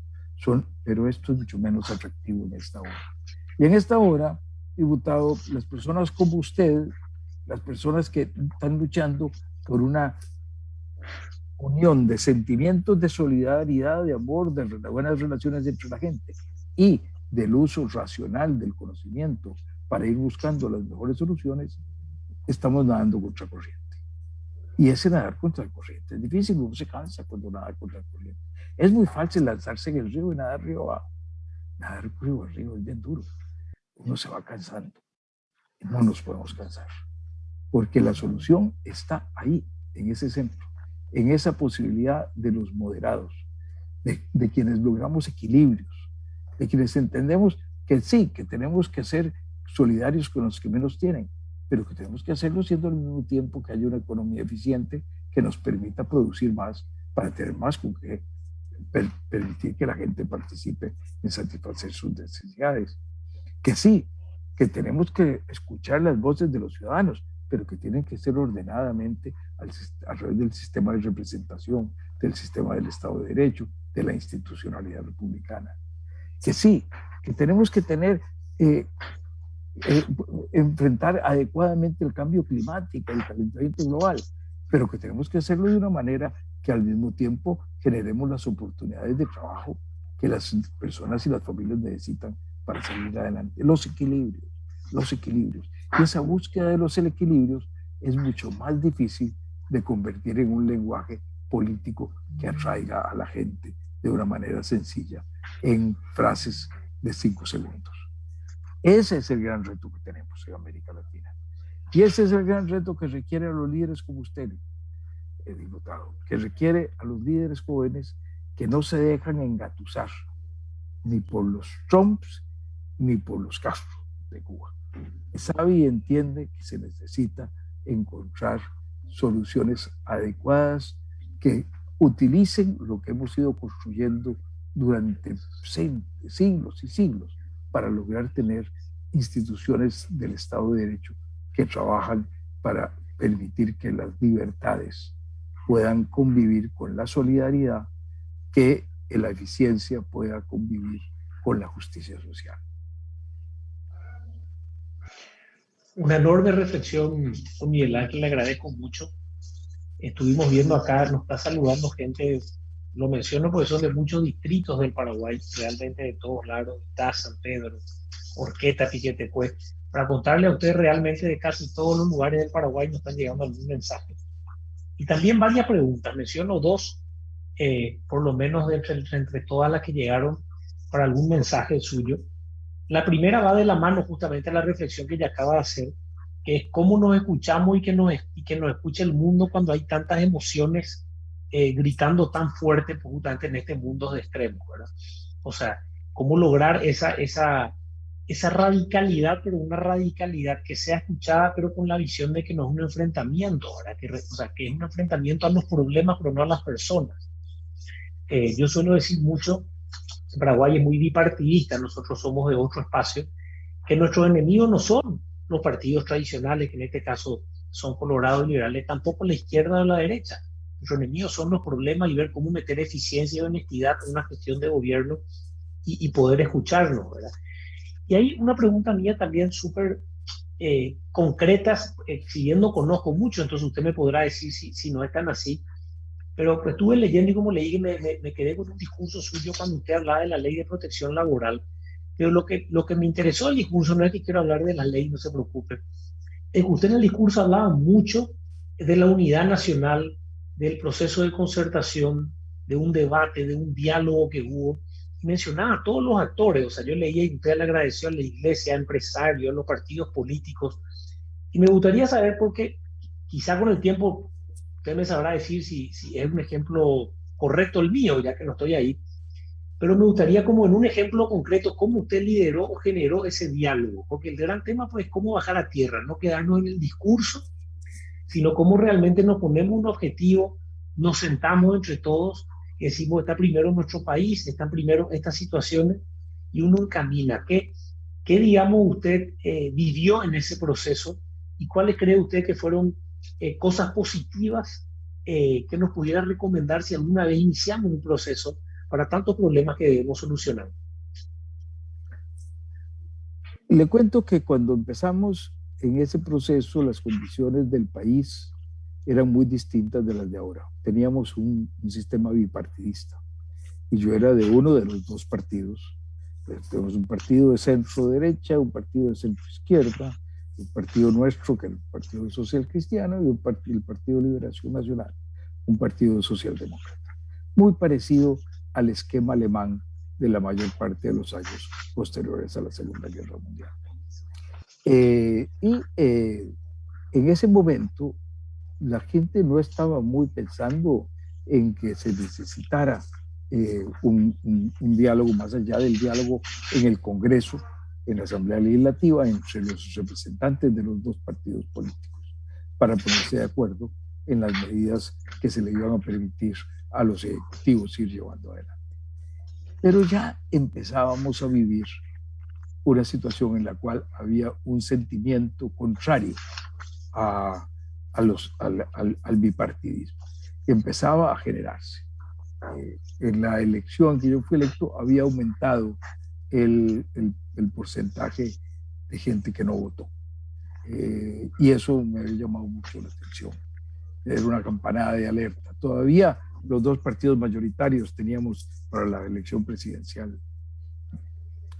Speaker 3: Pero esto es mucho menos atractivo en esta hora. Y en esta hora, diputado, las personas como usted, las personas que están luchando por una unión de sentimientos de solidaridad, de amor, de buenas relaciones entre la gente y del uso racional del conocimiento para ir buscando las mejores soluciones, estamos nadando contra corriente. Y ese nadar contra la corriente es difícil, uno se cansa cuando nada contra la corriente. Es muy fácil lanzarse en el río y nadar río abajo. Nadar río arriba es bien duro. Uno se va cansando. No nos podemos cansar. Porque la solución está ahí, en ese centro, en esa posibilidad de los moderados, de quienes logramos equilibrios, de quienes entendemos que sí, que tenemos que ser solidarios con los que menos tienen, pero que tenemos que hacerlo siendo al mismo tiempo que haya una economía eficiente que nos permita producir más para tener más con que permitir que la gente participe en satisfacer sus necesidades. Que sí, que tenemos que escuchar las voces de los ciudadanos, pero que tienen que ser ordenadamente a través del sistema de representación, del sistema del Estado de Derecho, de la institucionalidad republicana. Que sí, que tenemos que enfrentar adecuadamente el cambio climático, el calentamiento global, pero que tenemos que hacerlo de una manera que al mismo tiempo generemos las oportunidades de trabajo que las personas y las familias necesitan para salir adelante. Los equilibrios. Y esa búsqueda de los equilibrios es mucho más difícil de convertir en un lenguaje político que atraiga a la gente de una manera sencilla en frases de 5 segundos. Ese es el gran reto que tenemos en América Latina. Y ese es el gran reto que requiere a los líderes como usted, diputado, que requiere a los líderes jóvenes que no se dejan engatusar ni por los Trumps ni por los Castro de Cuba. Sabe y entiende que se necesita encontrar soluciones adecuadas que utilicen lo que hemos ido construyendo durante siglos y siglos para lograr tener instituciones del Estado de Derecho que trabajan para permitir que las libertades puedan convivir con la solidaridad, que la eficiencia pueda convivir con la justicia social.
Speaker 2: Una enorme reflexión, Miguel Ángel, le agradezco mucho. Estuvimos viendo acá, nos está saludando gente, lo menciono porque son de muchos distritos del Paraguay, realmente de todos lados, está San Pedro, Orqueta, Piquetepué, para contarle a ustedes realmente de casi todos los lugares del Paraguay nos están llegando algún mensaje. Y también varias preguntas, menciono dos, por lo menos entre todas las que llegaron para algún mensaje suyo. La primera va de la mano justamente a la reflexión que ya acaba de hacer, que es cómo nos escuchamos y que nos escuche el mundo cuando hay tantas emociones gritando tan fuerte justamente en este mundo de extremos, ¿verdad? O sea, cómo lograr esa radicalidad, pero una radicalidad que sea escuchada, pero con la visión de que no es un enfrentamiento, ¿verdad? O sea, que es un enfrentamiento a los problemas, pero no a las personas. Yo suelo decir mucho, Paraguay es muy bipartidista, nosotros somos de otro espacio, que nuestros enemigos no son los partidos tradicionales, que en este caso son colorados y liberales, tampoco la izquierda o la derecha. Nuestros enemigos son los problemas y ver cómo meter eficiencia y honestidad en una gestión de gobierno y poder escucharnos, ¿verdad? Y hay una pregunta mía también súper concreta, si bien no conozco mucho, entonces usted me podrá decir si no es tan así, pero pues estuve leyendo y como leí me quedé con un discurso suyo cuando usted hablaba de la ley de protección laboral. Pero lo que me interesó del discurso, no es que quiero hablar de la ley, no se preocupe, es que usted en el discurso hablaba mucho de la unidad nacional, del proceso de concertación, de un debate, de un diálogo que hubo, y mencionaba a todos los actores. O sea, yo leía y usted le agradeció a la iglesia, a empresarios, a los partidos políticos, y me gustaría saber, porque quizá con el tiempo usted me sabrá decir si es un ejemplo correcto el mío, ya que no estoy ahí, pero me gustaría como en un ejemplo concreto cómo usted lideró o generó ese diálogo, porque el gran tema pues es cómo bajar a tierra, no quedarnos en el discurso, sino cómo realmente nos ponemos un objetivo, nos sentamos entre todos y decimos, está primero nuestro país, están primero estas situaciones, y uno encamina. ¿Qué digamos, usted vivió en ese proceso y cuáles cree usted que fueron cosas positivas que nos pudiera recomendar si alguna vez iniciamos un proceso para tantos problemas que debemos solucionar?
Speaker 3: Le cuento que cuando empezamos en ese proceso, las condiciones del país eran muy distintas de las de ahora. Teníamos un sistema bipartidista y yo era de uno de los dos partidos. Tenemos un partido de centro-derecha, un partido de centro-izquierda, el partido nuestro, que es el Partido Social Cristiano, y el Partido de Liberación Nacional, un partido socialdemócrata. Muy parecido al esquema alemán de la mayor parte de los años posteriores a la Segunda Guerra Mundial. En ese momento la gente no estaba muy pensando en que se necesitara un diálogo más allá del diálogo en el Congreso, en la Asamblea Legislativa, entre los representantes de los dos partidos políticos, para ponerse de acuerdo en las medidas que se le iban a permitir a los ejecutivos ir llevando adelante. Pero ya empezábamos a vivir una situación en la cual había un sentimiento contrario al bipartidismo, que empezaba a generarse. En la elección que yo fui electo había aumentado el porcentaje de gente que no votó. Y eso me había llamado mucho la atención. Era una campanada de alerta. Todavía los dos partidos mayoritarios teníamos para la elección presidencial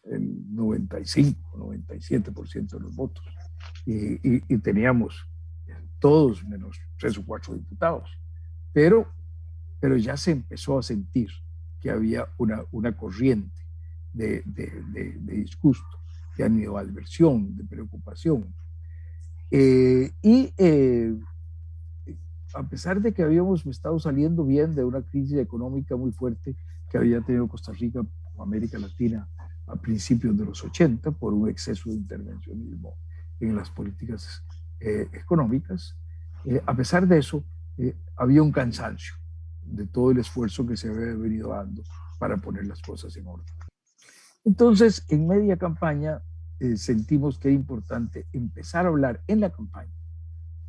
Speaker 3: el 95-97% de los votos. Y teníamos todos menos 3 o 4 diputados. Pero ya se empezó a sentir que había una corriente de disgusto, de animadversión, de preocupación. A pesar de que habíamos estado saliendo bien de una crisis económica muy fuerte que había tenido Costa Rica o América Latina a principios de los 80 por un exceso de intervencionismo en las políticas económicas, a pesar de eso, había un cansancio de todo el esfuerzo que se había venido dando para poner las cosas en orden. Entonces, en media campaña, sentimos que era importante empezar a hablar en la campaña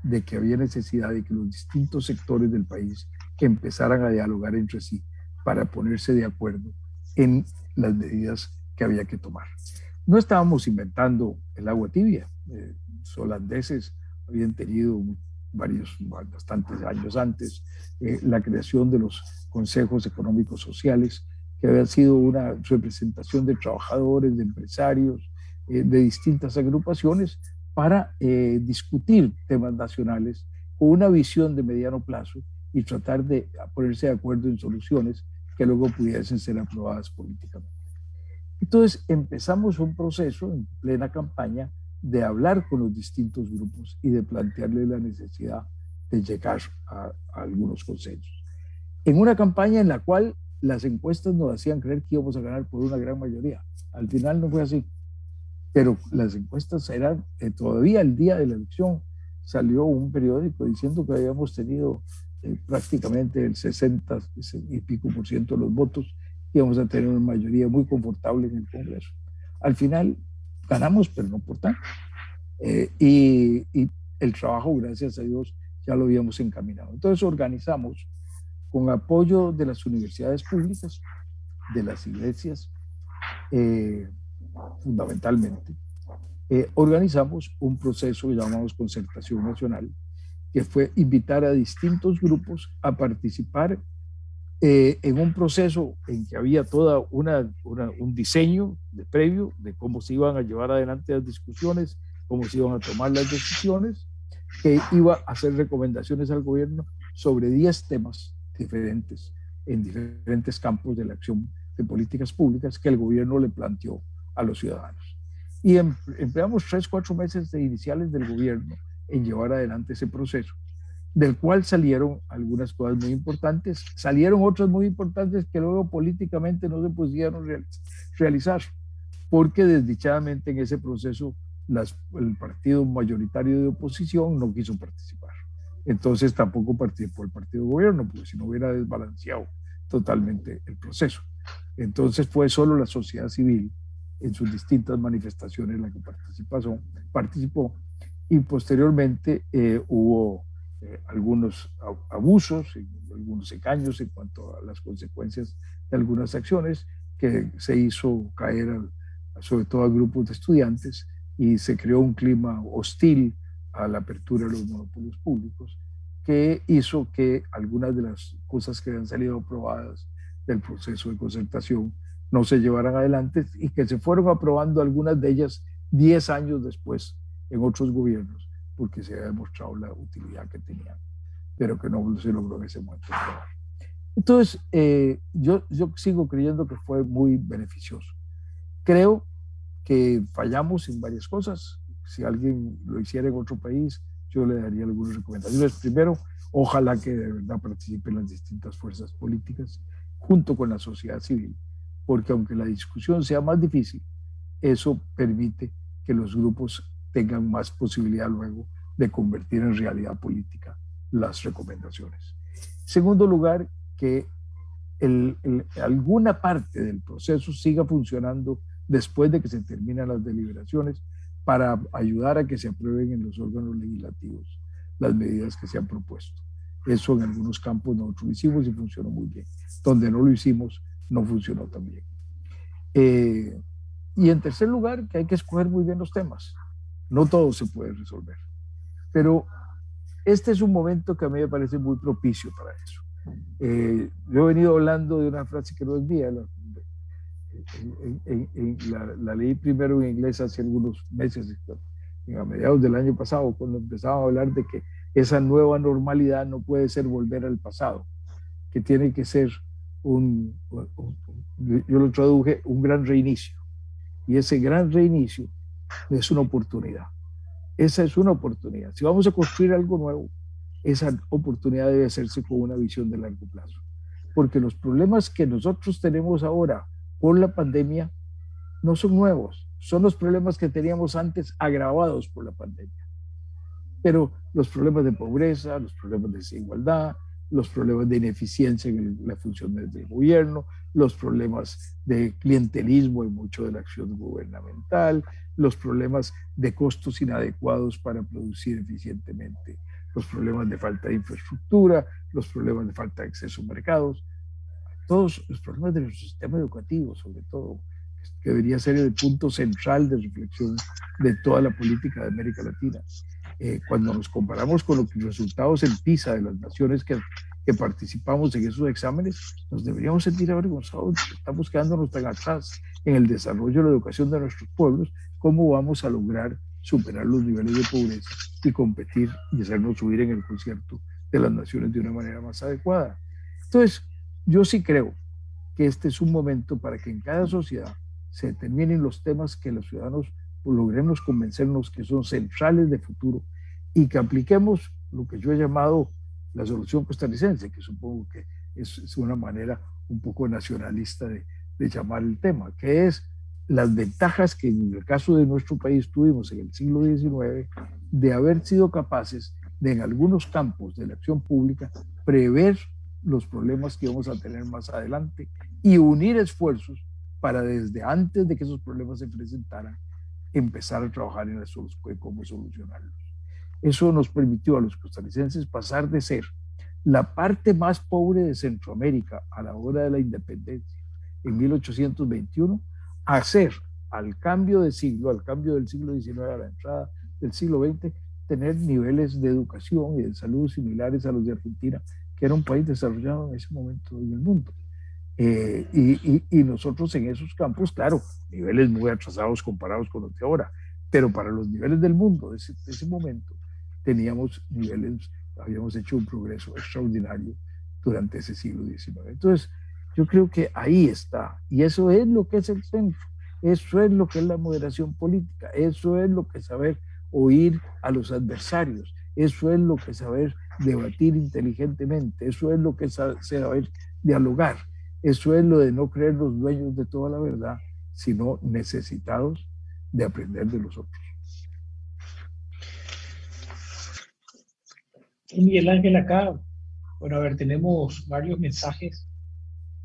Speaker 3: de que había necesidad de que los distintos sectores del país empezaran a dialogar entre sí para ponerse de acuerdo en las medidas que había que tomar. No estábamos inventando el agua tibia. Los holandeses habían tenido bastantes años antes la creación de los consejos económicos sociales, que había sido una representación de trabajadores, de empresarios, de distintas agrupaciones para discutir temas nacionales con una visión de mediano plazo y tratar de ponerse de acuerdo en soluciones que luego pudiesen ser aprobadas políticamente. Entonces empezamos un proceso en plena campaña de hablar con los distintos grupos y de plantearles la necesidad de llegar a algunos consensos. En una campaña en la cual las encuestas nos hacían creer que íbamos a ganar por una gran mayoría. Al final no fue así. Pero las encuestas eran, todavía el día de la elección salió un periódico diciendo que habíamos tenido prácticamente el 60 y pico por ciento de los votos, íbamos a tener una mayoría muy confortable en el Congreso. Al final ganamos, pero no por tanto. Y el trabajo, gracias a Dios, ya lo habíamos encaminado. Entonces organizamos, con apoyo de las universidades públicas, de las iglesias, fundamentalmente, organizamos un proceso que llamamos Concertación Nacional, que fue invitar a distintos grupos a participar en un proceso en que había toda un diseño previo de cómo se iban a llevar adelante las discusiones, cómo se iban a tomar las decisiones, que iba a hacer recomendaciones al gobierno sobre 10 temas diferentes en diferentes campos de la acción de políticas públicas que el gobierno le planteó a los ciudadanos. Y empleamos 3-4 meses iniciales del gobierno en llevar adelante ese proceso, del cual salieron algunas cosas muy importantes, salieron otras muy importantes que luego políticamente no se pudieron realizar, porque desdichadamente en ese proceso el partido mayoritario de oposición no quiso participar. Entonces tampoco participó el partido de gobierno, porque si no hubiera desbalanceado totalmente el proceso. Entonces fue solo la sociedad civil en sus distintas manifestaciones la que participó, y posteriormente hubo algunos abusos, algunos engaños en cuanto a las consecuencias de algunas acciones que se hizo caer sobre todo a grupos de estudiantes, y se creó un clima hostil a la apertura de los monopolios públicos, que hizo que algunas de las cosas que habían salido aprobadas del proceso de concertación no se llevaran adelante, y que se fueron aprobando algunas de ellas 10 años después en otros gobiernos, porque se había demostrado la utilidad que tenían, pero que no se logró en ese momento aprobar. Entonces, yo sigo creyendo que fue muy beneficioso. Creo que fallamos en varias cosas. Si alguien lo hiciera en otro país, yo le daría algunas recomendaciones. Primero, ojalá que de verdad participen las distintas fuerzas políticas junto con la sociedad civil, porque aunque la discusión sea más difícil, eso permite que los grupos tengan más posibilidad luego de convertir en realidad política las recomendaciones. Segundo lugar, que alguna parte del proceso siga funcionando después de que se terminan las deliberaciones, para ayudar a que se aprueben en los órganos legislativos las medidas que se han propuesto. Eso en algunos campos nosotros lo hicimos y funcionó muy bien. Donde no lo hicimos, no funcionó tan bien. Y en tercer lugar, que hay que escoger muy bien los temas. No todo se puede resolver. Pero este es un momento que a mí me parece muy propicio para eso. Yo he venido hablando de una frase que no es mía, la leí primero en inglés hace algunos meses, a mediados del año pasado, cuando empezaba a hablar de que esa nueva normalidad no puede ser volver al pasado, que tiene que ser yo lo traduje, un gran reinicio. Y ese gran reinicio es una oportunidad. Esa es una oportunidad. Si vamos a construir algo nuevo, esa oportunidad debe hacerse con una visión de largo plazo. Porque los problemas que nosotros tenemos ahora por la pandemia no son nuevos, son los problemas que teníamos antes agravados por la pandemia. Pero los problemas de pobreza, los problemas de desigualdad, los problemas de ineficiencia en las funciones del gobierno, los problemas de clientelismo en mucho de la acción gubernamental, los problemas de costos inadecuados para producir eficientemente, los problemas de falta de infraestructura, los problemas de falta de acceso a mercados, todos los problemas de nuestro sistema educativo, sobre todo, que debería ser el punto central de reflexión de toda la política de América Latina. Cuando nos comparamos con los resultados en PISA de las naciones que participamos en esos exámenes, nos deberíamos sentir avergonzados. Estamos quedándonos tan atrás en el desarrollo de la educación de nuestros pueblos. ¿Cómo vamos a lograr superar los niveles de pobreza y competir y hacernos subir en el concierto de las naciones de una manera más adecuada? Entonces, yo sí creo que este es un momento para que en cada sociedad se determinen los temas que los ciudadanos logremos convencernos que son centrales de futuro y que apliquemos lo que yo he llamado la solución costarricense, que supongo que es una manera un poco nacionalista de llamar el tema, que es las ventajas que en el caso de nuestro país tuvimos en el siglo XIX de haber sido capaces de en algunos campos de la acción pública prever los problemas que vamos a tener más adelante y unir esfuerzos para desde antes de que esos problemas se presentaran empezar a trabajar en cómo solucionarlos. Eso nos permitió a los costarricenses pasar de ser la parte más pobre de Centroamérica a la hora de la independencia en 1821 a ser, al cambio de siglo, al cambio del siglo XIX a la entrada del siglo XX, tener niveles de educación y de salud similares a los de Argentina, que era un país desarrollado en ese momento en el mundo. Y nosotros en esos campos, claro, niveles muy atrasados comparados con los de ahora, pero para los niveles del mundo de ese momento, teníamos niveles, habíamos hecho un progreso extraordinario durante ese siglo XIX. Entonces, yo creo que ahí está, y eso es lo que es el centro, eso es lo que es la moderación política, eso es lo que es saber oír a los adversarios, eso es lo que es saber debatir inteligentemente, eso es lo que es saber dialogar, eso es lo de no creer los dueños de toda la verdad, sino necesitados de aprender de los otros.
Speaker 2: Miguel Ángel, acá, bueno, a ver, tenemos varios mensajes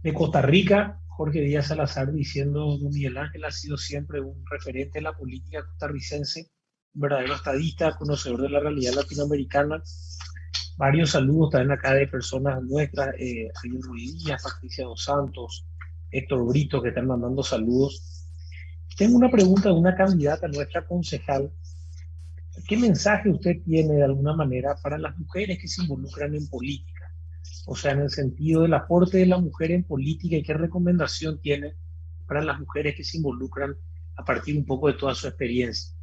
Speaker 2: de Costa Rica. Jorge Díaz Salazar diciendo: don Miguel Ángel ha sido siempre un referente en la política costarricense, un verdadero estadista, conocedor de la realidad latinoamericana. Varios saludos también acá de personas nuestras, Javier Ruiz Díaz, Patricia Dos Santos, Héctor Brito, que están mandando saludos. Tengo una pregunta de una candidata, nuestra concejal. ¿Qué mensaje usted tiene de alguna manera para las mujeres que se involucran en política? O sea, en el sentido del aporte de la mujer en política, y qué recomendación tiene para las mujeres que se involucran a partir un poco de toda su experiencia.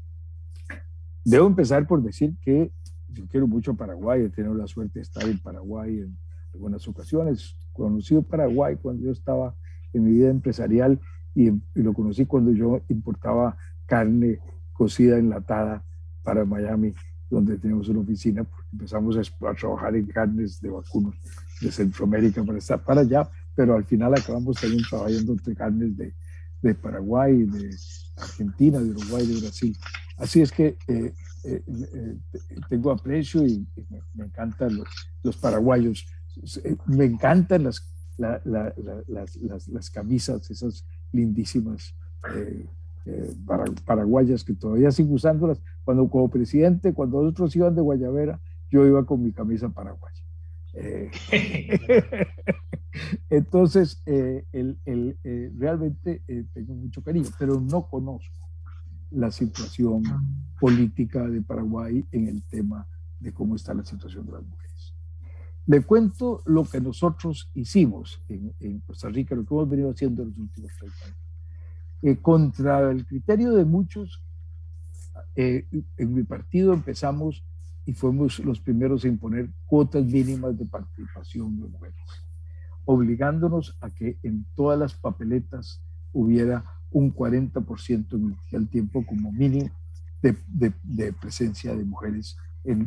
Speaker 3: Debo empezar por decir que yo quiero mucho a Paraguay, he tenido la suerte de estar en Paraguay en algunas ocasiones. Conocí Paraguay cuando yo estaba en mi vida empresarial y lo conocí cuando yo importaba carne cocida enlatada para Miami, donde tenemos una oficina, porque empezamos a trabajar en carnes de vacunos de Centroamérica para estar para allá, pero al final acabamos también trabajando entre carnes de Paraguay, de Argentina, de Uruguay, de Brasil. Así es que tengo aprecio y me encantan los paraguayos. Me encantan las camisas, esas lindísimas paraguayas que todavía sigo usándolas. Cuando como presidente, cuando otros iban de guayabera, yo iba con mi camisa paraguaya. Entonces, realmente tengo mucho cariño, pero no conozco la situación política de Paraguay en el tema de cómo está la situación de las mujeres. Le cuento lo que nosotros hicimos en Costa Rica, lo que hemos venido haciendo en los últimos 30 años. Contra el criterio de muchos, en mi partido empezamos y fuimos los primeros a imponer cuotas mínimas de participación de mujeres, obligándonos a que en todas las papeletas hubiera un 40% al tiempo como mínimo de presencia de mujeres,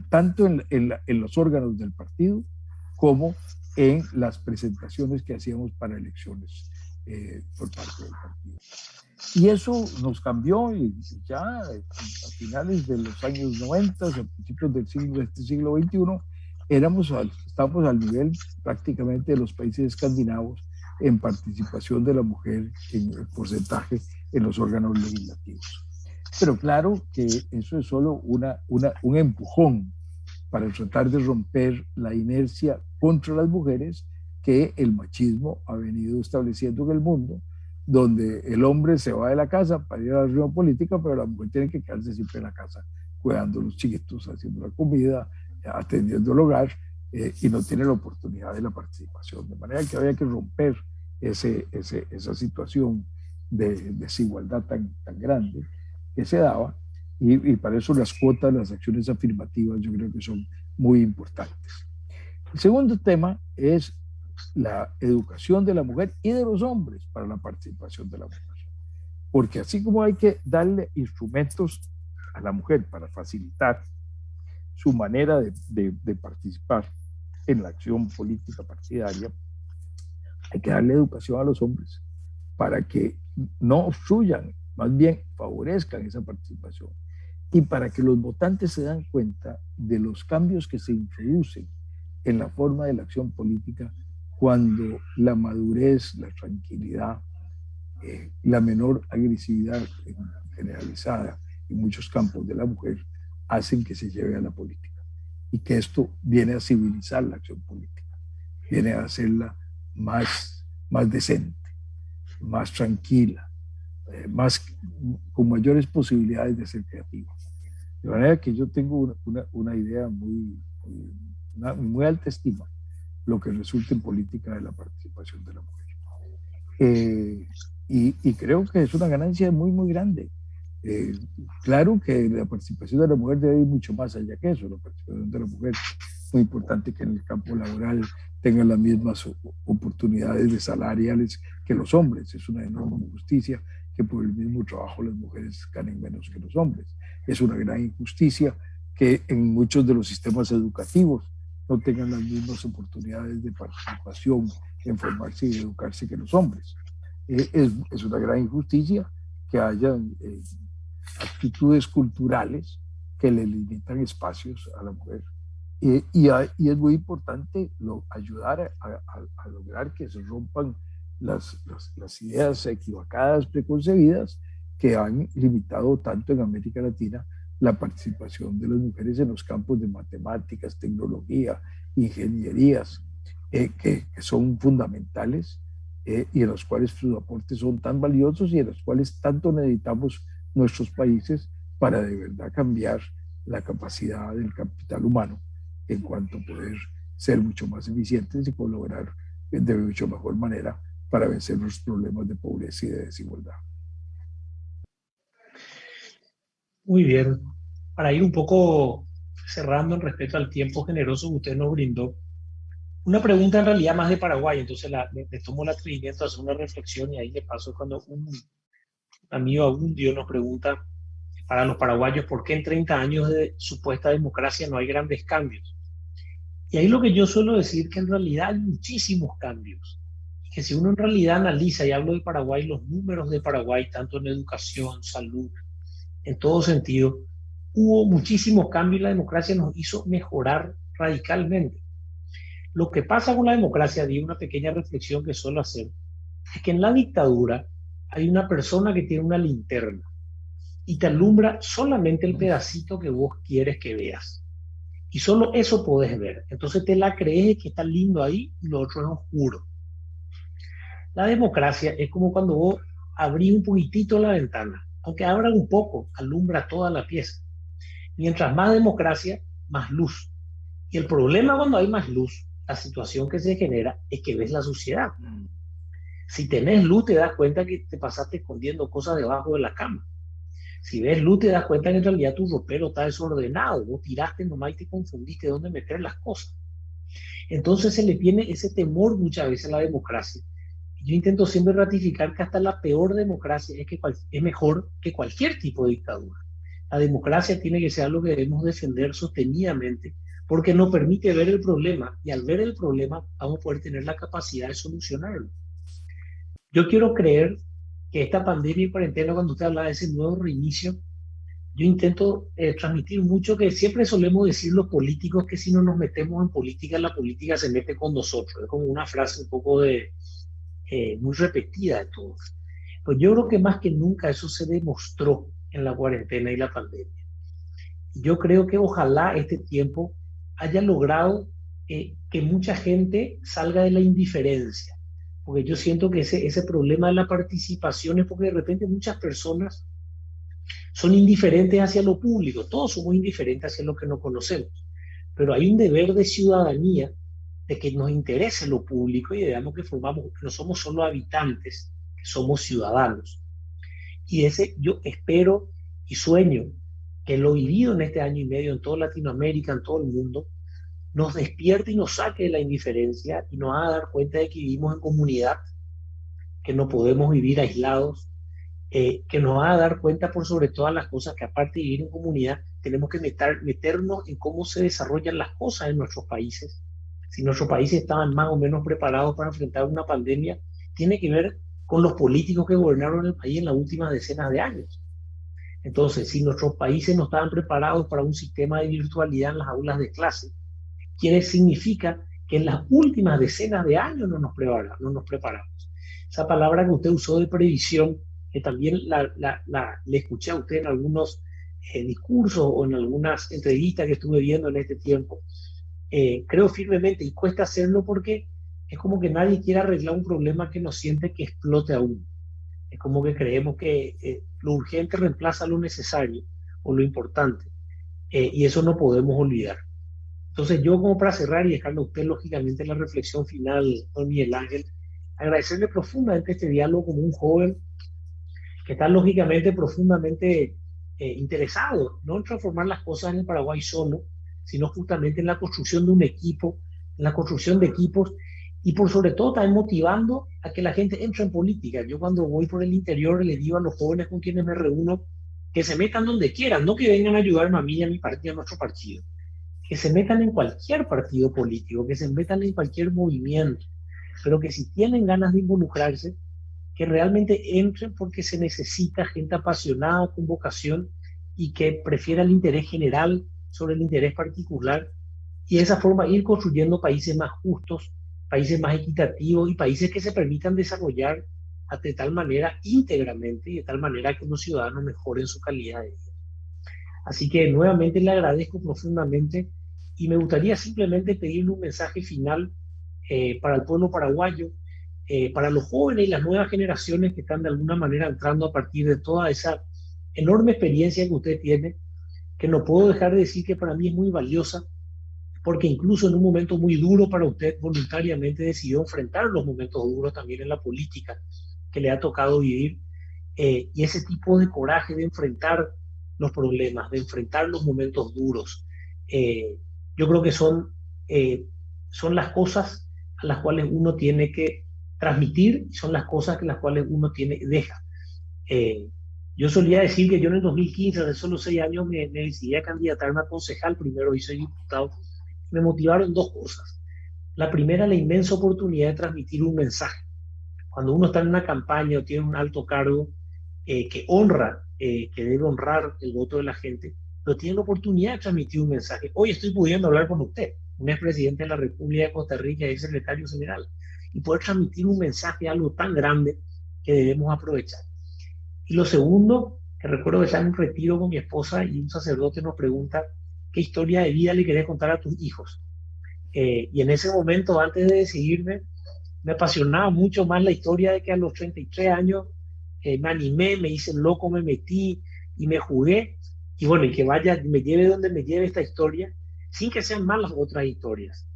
Speaker 3: tanto en los órganos del partido como en las presentaciones que hacíamos para elecciones por parte del partido. Y eso nos cambió y ya a finales de los años 90, a principios de este siglo XXI, estábamos al nivel prácticamente de los países escandinavos en participación de la mujer en el porcentaje en los órganos legislativos. Pero claro que eso es solo un empujón para tratar de romper la inercia contra las mujeres que el machismo ha venido estableciendo en el mundo, donde el hombre se va de la casa para ir a la reunión política, pero la mujer tiene que quedarse siempre en la casa, cuidando a los chiquitos, haciendo la comida, atendiendo el hogar, y no tiene la oportunidad de la participación. De manera que había que romper esa situación de desigualdad tan grande que se daba, y para eso las cuotas, las acciones afirmativas, yo creo que son muy importantes. El segundo tema es la educación de la mujer y de los hombres para la participación de la mujer. Porque así como hay que darle instrumentos a la mujer para facilitar su manera de participar en la acción política partidaria, hay que darle educación a los hombres para que no obstruyan, más bien favorezcan esa participación, y para que los votantes se dan cuenta de los cambios que se introducen en la forma de la acción política cuando la madurez, la tranquilidad, la menor agresividad generalizada en muchos campos de la mujer hacen que se lleve a la política, y que esto viene a civilizar la acción política, viene a hacerla más decente, más tranquila, con mayores posibilidades de ser creativa. De manera que yo tengo una idea muy alta estima lo que resulta en política de la participación de la mujer. Y creo que es una ganancia muy grande. Claro que la participación de la mujer debe ir mucho más allá que eso. La participación de la mujer es muy importante, que en el campo laboral tengan las mismas oportunidades salariales que los hombres. Es una enorme injusticia que por el mismo trabajo las mujeres ganen menos que los hombres. Es una gran injusticia que en muchos de los sistemas educativos no tengan las mismas oportunidades de participación en formarse y educarse que los hombres. Es una gran injusticia que haya actitudes culturales que le limitan espacios a la mujer. Y es muy importante ayudar a lograr que se rompan las ideas equivocadas, preconcebidas, que han limitado tanto en América Latina la participación de las mujeres en los campos de matemáticas, tecnología, ingenierías, que son fundamentales, y en los cuales sus aportes son tan valiosos y en los cuales tanto necesitamos nuestros países para de verdad cambiar la capacidad del capital humano en cuanto a poder ser mucho más eficientes y colaborar de mucho mejor manera para vencer los problemas de pobreza y de desigualdad.
Speaker 2: Muy bien. Para ir un poco cerrando en respecto al tiempo generoso que usted nos brindó, una pregunta en realidad más de Paraguay, entonces me tomo el atrevimiento de hacer una reflexión, y ahí le paso cuando un amigo Abundio nos pregunta para los paraguayos por qué en 30 años de supuesta democracia no hay grandes cambios. Y ahí lo que yo suelo decir, que en realidad hay muchísimos cambios, que si uno en realidad analiza, y hablo de Paraguay, los números de Paraguay, tanto en educación, salud, en todo sentido, hubo muchísimos cambios y la democracia nos hizo mejorar radicalmente. Lo que pasa con la democracia, di una pequeña reflexión que suelo hacer, es que en la dictadura hay una persona que tiene una linterna y te alumbra solamente el pedacito que vos quieres que veas. Y solo eso podés ver. Entonces te la crees que está lindo ahí y lo otro es oscuro. La democracia es como cuando vos abrís un poquitito la ventana. Aunque abra un poco, alumbra toda la pieza. Mientras más democracia, más luz. Y el problema cuando hay más luz, la situación que se genera es que ves la suciedad. Si tenés luz, te das cuenta que te pasaste escondiendo cosas debajo de la cama. Si ves luz, te das cuenta que en realidad tu ropero está desordenado. Vos tiraste nomás y te confundiste dónde meter las cosas. Entonces se le tiene ese temor muchas veces a la democracia. Yo intento siempre ratificar que hasta la peor democracia es mejor que cualquier tipo de dictadura. La democracia tiene que ser algo que debemos defender sostenidamente, porque nos permite ver el problema, y al ver el problema vamos a poder tener la capacidad de solucionarlo. Yo quiero creer que esta pandemia y cuarentena, cuando usted habla de ese nuevo reinicio, yo intento transmitir mucho que siempre solemos decir los políticos que si no nos metemos en política, la política se mete con nosotros. Es como una frase un poco muy repetida de todos. Pues yo creo que más que nunca eso se demostró en la cuarentena y la pandemia. Yo creo que ojalá este tiempo haya logrado que mucha gente salga de la indiferencia, porque yo siento que ese problema de la participación es porque de repente muchas personas son indiferentes hacia lo público, todos somos indiferentes hacia lo que no conocemos, pero hay un deber de ciudadanía de que nos interese lo público y digamos que no somos solo habitantes, que somos ciudadanos. Y yo espero y sueño que lo vivido en este año y medio en toda Latinoamérica, en todo el mundo, nos despierte y nos saque de la indiferencia y nos haga dar cuenta de que vivimos en comunidad, que no podemos vivir aislados, que nos haga dar cuenta por sobre todas las cosas que aparte de vivir en comunidad, tenemos que meternos en cómo se desarrollan las cosas en nuestros países. Si nuestros países estaban más o menos preparados para enfrentar una pandemia, tiene que ver con los políticos que gobernaron el país en las últimas decenas de años. Entonces, si nuestros países no estaban preparados para un sistema de virtualidad en las aulas de clase, significa que en las últimas decenas de años no nos preparamos. Esa palabra que usted usó de previsión, que también le escuché a usted en algunos discursos o en algunas entrevistas que estuve viendo en este tiempo, creo firmemente, y cuesta hacerlo porque es como que nadie quiere arreglar un problema que no siente que explote aún. Es como que creemos que lo urgente reemplaza lo necesario o lo importante, y eso no podemos olvidar. Entonces yo, como para cerrar y dejarle a usted lógicamente la reflexión final, don Miguel Ángel, agradecerle profundamente este diálogo como un joven que está lógicamente profundamente interesado, no en transformar las cosas en el Paraguay solo, sino justamente en la construcción de un equipo, en la construcción de equipos, y por sobre todo también motivando a que la gente entre en política. Yo cuando voy por el interior le digo a los jóvenes con quienes me reúno que se metan donde quieran, no que vengan a ayudarme a mí y a mi partido, a nuestro partido, que se metan en cualquier partido político, que se metan en cualquier movimiento, pero que si tienen ganas de involucrarse, que realmente entren porque se necesita gente apasionada, con vocación y que prefiera el interés general sobre el interés particular, y de esa forma ir construyendo países más justos, países más equitativos y países que se permitan desarrollar de tal manera íntegramente y de tal manera que los ciudadanos mejoren su calidad de vida. Así que nuevamente le agradezco profundamente y me gustaría simplemente pedirle un mensaje final para el pueblo paraguayo, para los jóvenes y las nuevas generaciones que están de alguna manera entrando a partir de toda esa enorme experiencia que usted tiene, que no puedo dejar de decir que para mí es muy valiosa, porque incluso en un momento muy duro para usted, voluntariamente decidió enfrentar los momentos duros también en la política que le ha tocado vivir, y ese tipo de coraje de enfrentar los problemas, de enfrentar los momentos duros, yo creo que son las cosas a las cuales uno tiene que transmitir, son las cosas que las cuales uno deja. Yo solía decir que yo en el 2015, de solo 6 años, me decidí a candidatarme a concejal, primero hice diputado. Me motivaron 2 cosas. La primera, la inmensa oportunidad de transmitir un mensaje. Cuando uno está en una campaña o tiene un alto cargo que debe honrar el voto de la gente, pero tiene la oportunidad de transmitir un mensaje. Hoy estoy pudiendo hablar con usted, un expresidente de la República de Costa Rica y secretario general, y poder transmitir un mensaje, algo tan grande que debemos aprovechar. Y lo segundo, que recuerdo que estaba en un retiro con mi esposa y un sacerdote nos pregunta: ¿qué historia de vida le querés contar a tus hijos? Y en ese momento, antes de decidirme, me apasionaba mucho más la historia de que a los 33 años me animé, me hice loco, me metí y me jugué. Y bueno, y que me lleve donde me lleve esta historia, sin que sean malas otras historias.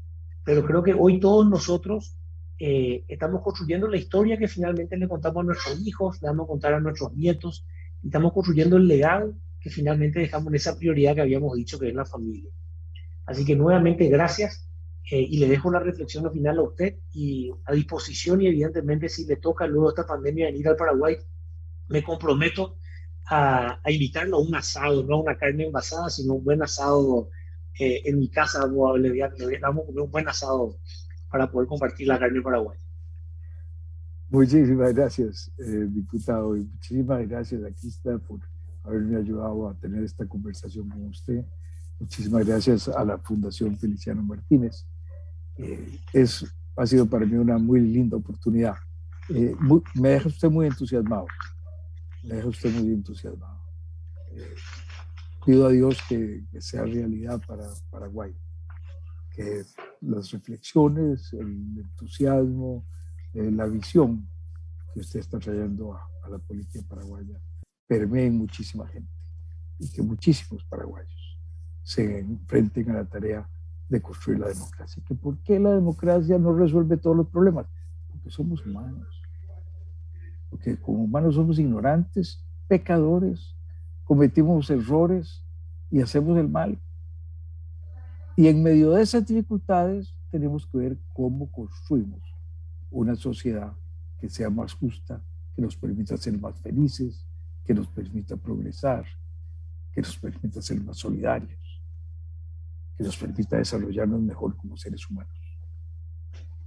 Speaker 2: Pero creo que hoy todos nosotros estamos construyendo la historia que finalmente le contamos a nuestros hijos, le vamos a contar a nuestros nietos, y estamos construyendo el legado que finalmente dejamos en esa prioridad que habíamos dicho, que es la familia. Así que nuevamente gracias, y le dejo la reflexión final a usted y a disposición, y evidentemente si le toca luego de esta pandemia venir al Paraguay, me comprometo a invitarlo a un asado, no a una carne envasada, sino un buen asado en mi casa. Vamos a comer un buen asado para poder compartir la carne paraguaya.
Speaker 3: Muchísimas gracias, diputado, y muchísimas gracias, aquí está, por haberme ayudado a tener esta conversación con usted. Muchísimas gracias a la Fundación Feliciano Martínez. Ha sido para mí una muy linda oportunidad. Me deja usted muy entusiasmado. Me deja usted muy entusiasmado. Pido a Dios que sea realidad para Paraguay, que las reflexiones, el entusiasmo, la visión que usted está trayendo a la política paraguaya permeen muchísima gente y que muchísimos paraguayos se enfrenten a la tarea de construir la democracia. ¿Por qué la democracia no resuelve todos los problemas? Porque somos humanos. Porque como humanos somos ignorantes, pecadores, cometimos errores y hacemos el mal. Y en medio de esas dificultades tenemos que ver cómo construimos una sociedad que sea más justa, que nos permita ser más felices, que nos permita progresar, que nos permita ser más solidarios, que nos permita desarrollarnos mejor como seres humanos,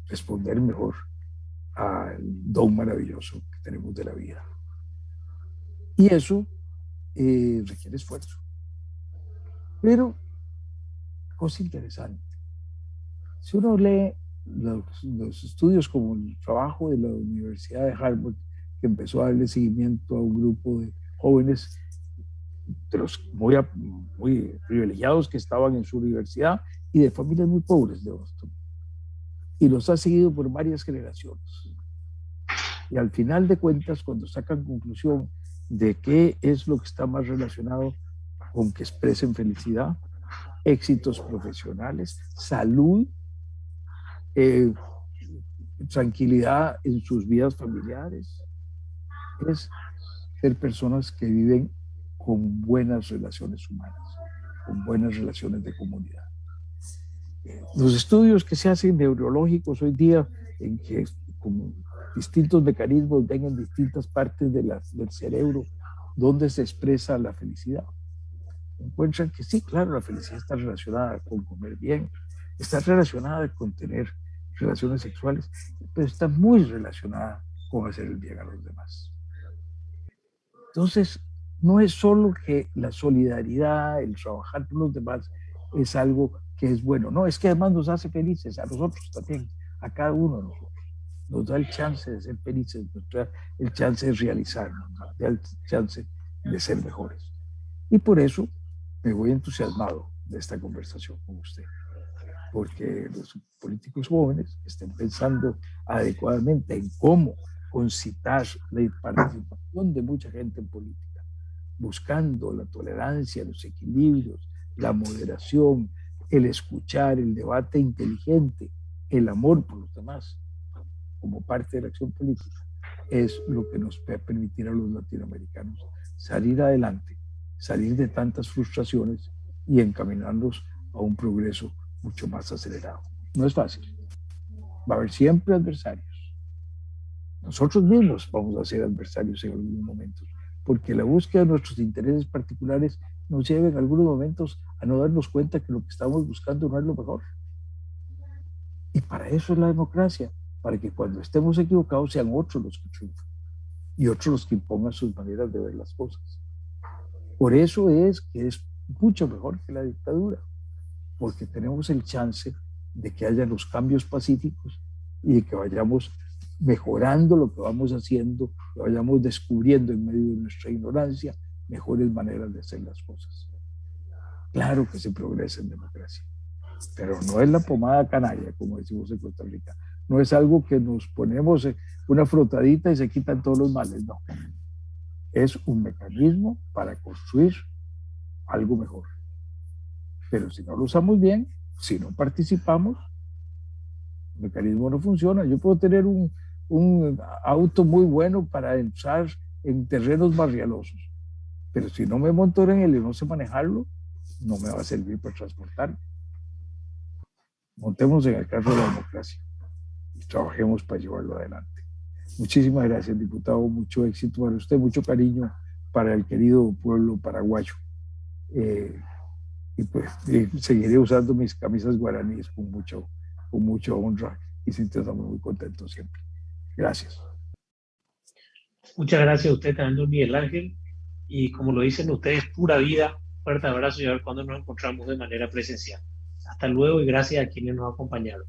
Speaker 3: responder mejor al don maravilloso que tenemos de la vida. Y eso requiere esfuerzo. Pero, cosa interesante, si uno lee los estudios como el trabajo de la Universidad de Harvard, que empezó a darle seguimiento a un grupo de jóvenes de los muy privilegiados que estaban en su universidad y de familias muy pobres de Boston, y los ha seguido por varias generaciones. Y al final de cuentas, cuando sacan conclusión de qué es lo que está más relacionado con que expresen felicidad, éxitos profesionales, salud, tranquilidad en sus vidas familiares, es ser personas que viven con buenas relaciones humanas, con buenas relaciones de comunidad. Los estudios que se hacen neurológicos hoy día, en que como distintos mecanismos ven en distintas partes del cerebro donde se expresa la felicidad, encuentran que sí, claro, la felicidad está relacionada con comer bien, está relacionada con tener relaciones sexuales, pero está muy relacionada con hacer el bien a los demás. Entonces, no es solo que la solidaridad, el trabajar por los demás es algo que es bueno, no, es que además nos hace felices a nosotros también, a cada uno de nosotros. Nos da el chance de ser felices, nos da el chance de realizarnos, nos da el chance de ser mejores. Y por eso me voy entusiasmado de esta conversación con usted, porque los políticos jóvenes estén pensando adecuadamente en cómo concitar la participación de mucha gente en política, buscando la tolerancia, los equilibrios, la moderación, el escuchar, el debate inteligente, el amor por los demás, como parte de la acción política, es lo que nos va a permitir a los latinoamericanos salir adelante, salir de tantas frustraciones y encaminarnos a un progreso mucho más acelerado. No es fácil. Va a haber siempre adversarios. Nosotros mismos vamos a ser adversarios en algunos momentos, porque la búsqueda de nuestros intereses particulares nos lleva en algunos momentos a no darnos cuenta que lo que estamos buscando no es lo mejor. Y para eso es la democracia, para que cuando estemos equivocados sean otros los que triunfen y otros los que impongan sus maneras de ver las cosas. Por eso es que es mucho mejor que la dictadura, porque tenemos el chance de que haya los cambios pacíficos y de que vayamos mejorando lo que vamos haciendo, que vayamos descubriendo en medio de nuestra ignorancia mejores maneras de hacer las cosas. Claro que se progresa en democracia, pero no es la pomada canalla, como decimos en Costa Rica. No es algo que nos ponemos una frotadita y se quitan todos los males, no. Es un mecanismo para construir algo mejor. Pero si no lo usamos bien, si no participamos, el mecanismo no funciona. Yo puedo tener un auto muy bueno para entrar en terrenos barrialosos, pero si no me monto en él y no sé manejarlo, no me va a servir para transportarme. Montemos en el carro de la democracia y trabajemos para llevarlo adelante. Muchísimas gracias, diputado. Mucho éxito para usted, mucho cariño para el querido pueblo paraguayo. Y pues seguiré usando mis camisas guaraníes con mucha honra y sintiéndome muy contento siempre. Gracias.
Speaker 2: Muchas gracias a usted también, don Miguel Ángel. y como lo dicen ustedes, pura vida. Fuerte abrazo y a ver cuándo nos encontramos de manera presencial. Hasta luego y gracias a quienes nos acompañaron.